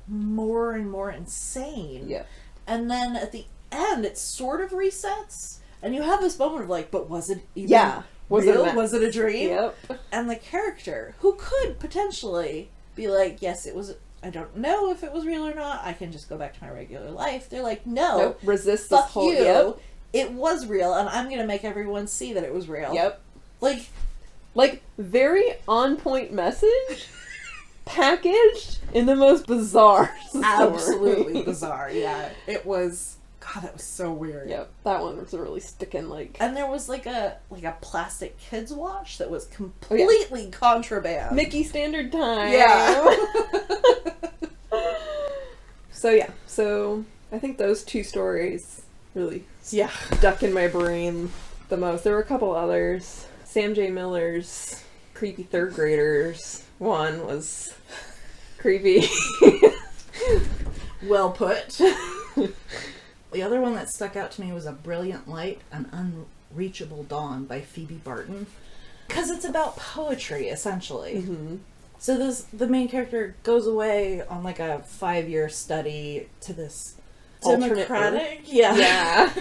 Speaker 4: more and more insane.
Speaker 3: Yeah.
Speaker 4: And then at the end, it sort of resets, and you have this moment of like, but was it even
Speaker 3: Was
Speaker 4: real?
Speaker 3: it
Speaker 4: Was it a dream?
Speaker 3: Yep.
Speaker 4: And the character, who could potentially be like, yes, it was, I don't know if it was real or not, I can just go back to my regular life. They're like, no,
Speaker 3: Nope. Resist
Speaker 4: fuck
Speaker 3: this whole.
Speaker 4: you.
Speaker 3: Yep.
Speaker 4: It was real, and I'm going to make everyone see that it was real.
Speaker 3: Yep.
Speaker 4: Like,
Speaker 3: Very on point message, packaged in the most bizarre story.
Speaker 4: absolutely bizarre. Yeah. It was, God, that was so weird.
Speaker 3: Yep. That one was really sticking like.
Speaker 4: And there was like a plastic kids watch that was completely contraband.
Speaker 3: Mickey Standard Time.
Speaker 4: Yeah.
Speaker 3: So I think those 2 stories really
Speaker 4: Yeah.
Speaker 3: stuck in my brain the most. There were a couple others. Sam J. Miller's Creepy Third Graders one was creepy.
Speaker 4: Well put. The other one that stuck out to me was A Brilliant Light, An Unreachable Dawn by Phoebe Barton. Because it's about poetry, essentially.
Speaker 3: Mm-hmm.
Speaker 4: So the main character goes away on like a 5-year study to this
Speaker 3: Alternate
Speaker 4: democratic,
Speaker 3: Yeah.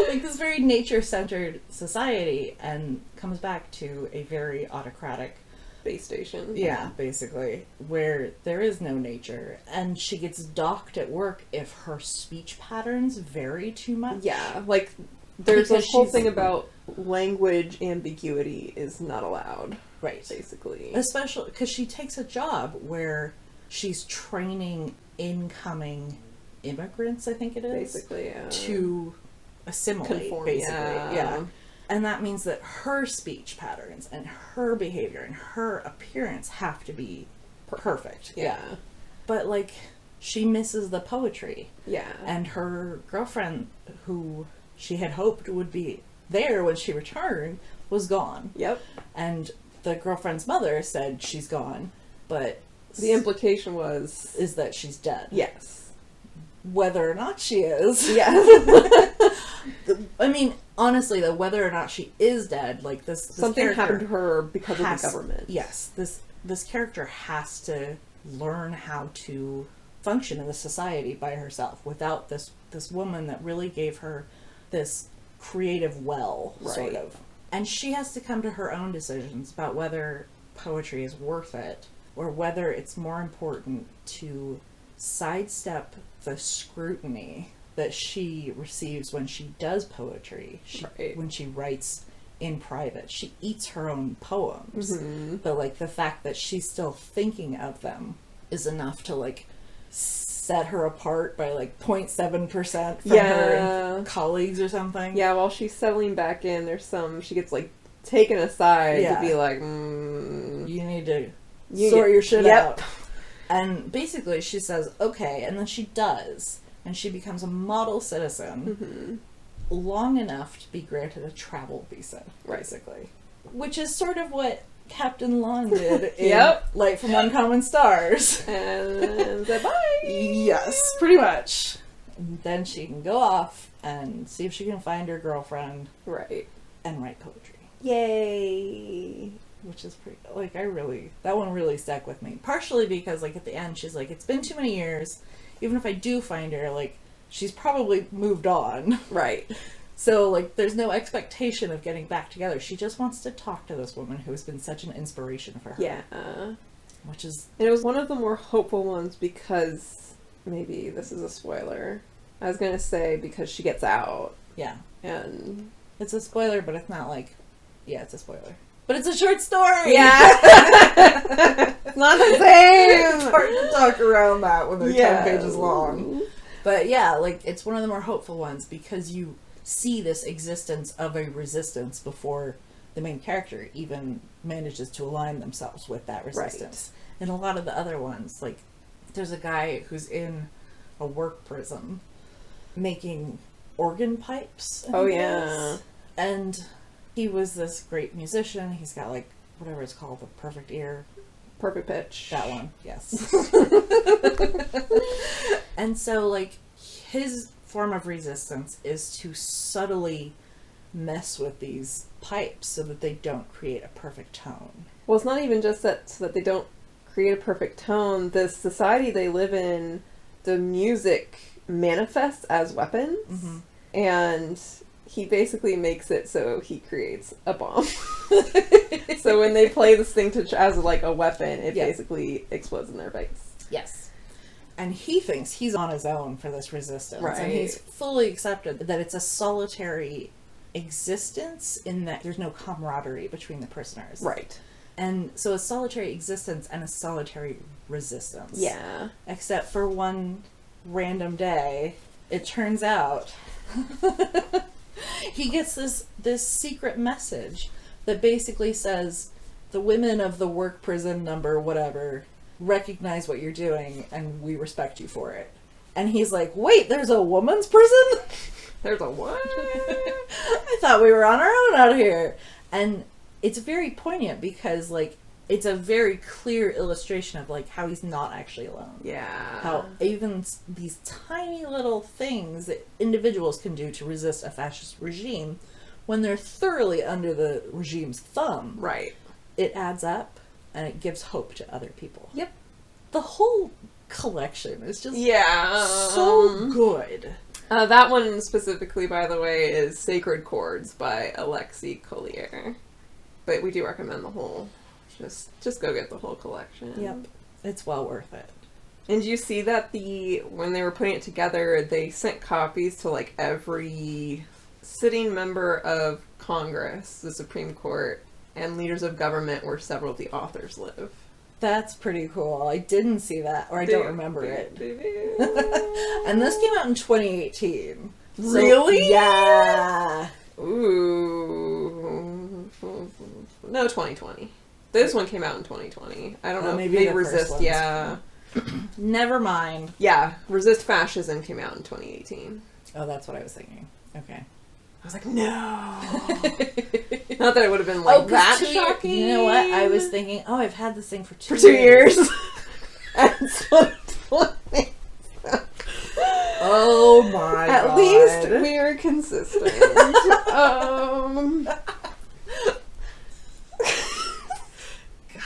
Speaker 4: like this very nature-centered society, and comes back to a very autocratic,
Speaker 3: Base station.
Speaker 4: yeah, basically, where there is no nature, and she gets docked at work if her speech patterns vary too much.
Speaker 3: Yeah. Like, there's
Speaker 4: Because
Speaker 3: a whole
Speaker 4: she's-
Speaker 3: thing about language ambiguity is not allowed,
Speaker 4: Right.
Speaker 3: basically.
Speaker 4: Especially because she takes a job where she's training incoming immigrants, I think it is,
Speaker 3: Basically, yeah.
Speaker 4: to assimilate,
Speaker 3: Conform,
Speaker 4: basically.
Speaker 3: yeah.
Speaker 4: Yeah. And that means that her speech patterns and her behavior and her appearance have to be perfect.
Speaker 3: Yeah.
Speaker 4: But, like, she misses the poetry.
Speaker 3: Yeah.
Speaker 4: And her girlfriend, who she had hoped would be there when she returned, was gone.
Speaker 3: Yep.
Speaker 4: And the girlfriend's mother said she's gone, but
Speaker 3: The implication
Speaker 4: is that she's dead.
Speaker 3: yes.
Speaker 4: Whether or not she is.
Speaker 3: Yes.
Speaker 4: I mean, honestly, though, whether or not she is dead, like this
Speaker 3: Something
Speaker 4: character
Speaker 3: happened to her because of
Speaker 4: has-
Speaker 3: the government.
Speaker 4: Yes, this character has to learn how to function in the society by herself without this woman that really gave her this creative well, sort
Speaker 3: Right.
Speaker 4: of. And she has to come to her own decisions about whether poetry is worth it or whether it's more important to sidestep the scrutiny that she receives when she does poetry.
Speaker 3: Right.
Speaker 4: When she writes in private, she eats her own poems,
Speaker 3: Mhm.
Speaker 4: but like the fact that she's still thinking of them is enough to like set her apart by like 0.7% from her
Speaker 3: Yeah.
Speaker 4: colleagues or something.
Speaker 3: Yeah, while she's settling back in, she gets like taken aside
Speaker 4: Yeah.
Speaker 3: to be like,
Speaker 4: You need to
Speaker 3: You
Speaker 4: sort
Speaker 3: get-
Speaker 4: your shit
Speaker 3: yep.
Speaker 4: out. And basically she says, okay, and then she does. And she becomes a model citizen long enough to be granted a travel visa,
Speaker 3: Right.
Speaker 4: basically. Which is sort of what Captain Long did in
Speaker 3: Yep.
Speaker 4: Light from Uncommon Stars.
Speaker 3: And bye.
Speaker 4: Yes, pretty much. And then she can go off and see if she can find her girlfriend
Speaker 3: Right.
Speaker 4: and write poetry.
Speaker 3: Yay.
Speaker 4: Which is pretty, like, that one really stuck with me. Partially because, like, at the end, she's like, it's been too many years. Even if I do find her, like, she's probably moved on.
Speaker 3: Right.
Speaker 4: So, like, there's no expectation of getting back together. She just wants to talk to this woman who has been such an inspiration for her.
Speaker 3: Yeah.
Speaker 4: Which is...
Speaker 3: And it was one of the more hopeful ones because, maybe this is a spoiler, I was gonna say because she gets out.
Speaker 4: Yeah.
Speaker 3: And...
Speaker 4: It's a spoiler, but it's not like... Yeah, it's a spoiler. But it's a short story!
Speaker 3: Yeah! It's not the same!
Speaker 4: It's hard to talk around that when they're
Speaker 3: Yeah.
Speaker 4: 10 pages long. But yeah, like, it's one of the more hopeful ones because you see this existence of a resistance before the main character even manages to align themselves with that resistance. Right. And a lot of the other ones, like, there's a guy who's in a work prison making organ pipes.
Speaker 3: Oh, yeah.
Speaker 4: And he was this great musician. He's got, like, whatever it's called, the perfect ear.
Speaker 3: Perfect pitch.
Speaker 4: That one, yes. And so, like, his form of resistance is to subtly mess with these pipes so that they don't create a perfect tone.
Speaker 3: Well, it's not even just that so that they don't create a perfect tone. The society they live in, the music manifests as weapons. Mm-hmm. And he basically makes it so he creates a bomb. So when they play this thing as like a weapon, it basically explodes in their face.
Speaker 4: Yes. And he thinks he's on his own for this resistance.
Speaker 3: Right.
Speaker 4: And he's fully accepted that it's a solitary existence in that there's no camaraderie between the prisoners.
Speaker 3: Right.
Speaker 4: And so a solitary existence and a solitary resistance.
Speaker 3: Yeah.
Speaker 4: Except for one random day, it turns out he gets this secret message that basically says the women of the work prison number whatever recognize what you're doing and we respect you for it. And he's like, wait, there's a woman's prison?
Speaker 3: There's a what?
Speaker 4: I thought we were on our own out here. And it's very poignant because, like, it's a very clear illustration of, like, how he's not actually alone.
Speaker 3: Yeah.
Speaker 4: How even these tiny little things that individuals can do to resist a fascist regime, when they're thoroughly under the regime's thumb,
Speaker 3: right,
Speaker 4: it adds up and it gives hope to other people.
Speaker 3: Yep.
Speaker 4: The whole collection is just
Speaker 3: so
Speaker 4: good.
Speaker 3: That one specifically, by the way, is Sacred Chords by Alexei Collier. But we do recommend the whole. Just go get the whole collection.
Speaker 4: Yep. It's well worth it.
Speaker 3: And you see that when they were putting it together, they sent copies to like every sitting member of Congress, the Supreme Court, and leaders of government where several of the authors live.
Speaker 4: That's pretty cool. I didn't see that, or I don't remember it. And this came out in 2018.
Speaker 3: Really?
Speaker 4: So, yeah.
Speaker 3: Ooh. No, 2020. This one came out in 2020. I don't know.
Speaker 4: Maybe
Speaker 3: they
Speaker 4: the
Speaker 3: resist.
Speaker 4: first
Speaker 3: Yeah.
Speaker 4: Never mind.
Speaker 3: Yeah. Resist Fascism came out in 2018.
Speaker 4: Oh, that's what I was thinking. Okay.
Speaker 3: I was like, no. Not that it would have been like that shocking.
Speaker 4: You know what? I was thinking, I've had this thing for 2
Speaker 3: years. That's what 2020.
Speaker 4: Oh my god.
Speaker 3: At least we are consistent.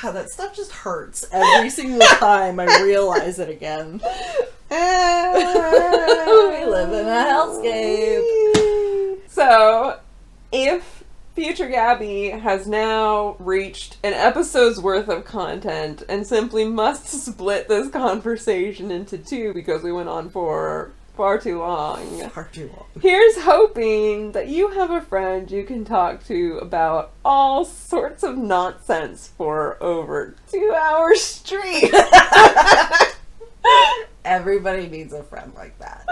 Speaker 4: God, that stuff just hurts every single time I realize it again. We live in a hellscape.
Speaker 3: So, if future Gabi has now reached an episode's worth of content and simply must split this conversation into 2 because we went on for far too long.
Speaker 4: Far too long.
Speaker 3: Here's hoping that you have a friend you can talk to about all sorts of nonsense for over 2 hours straight.
Speaker 4: Everybody needs a friend like that.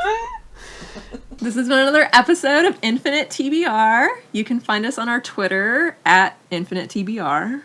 Speaker 3: This has been another episode of Infinite TBR. You can find us on our Twitter at Infinite TBR.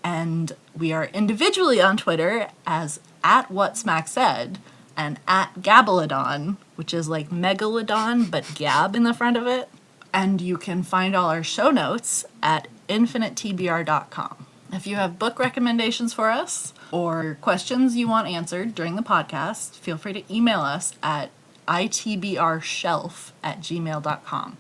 Speaker 4: And we are individually on Twitter as @WhatSmackSaid and @Gabalodon, which is like Megalodon, but Gab in the front of it. And you can find all our show notes at infiniteTBR.com.
Speaker 5: If you have book recommendations for us or questions you want answered during the podcast, feel free to email us at itbrshelf@gmail.com.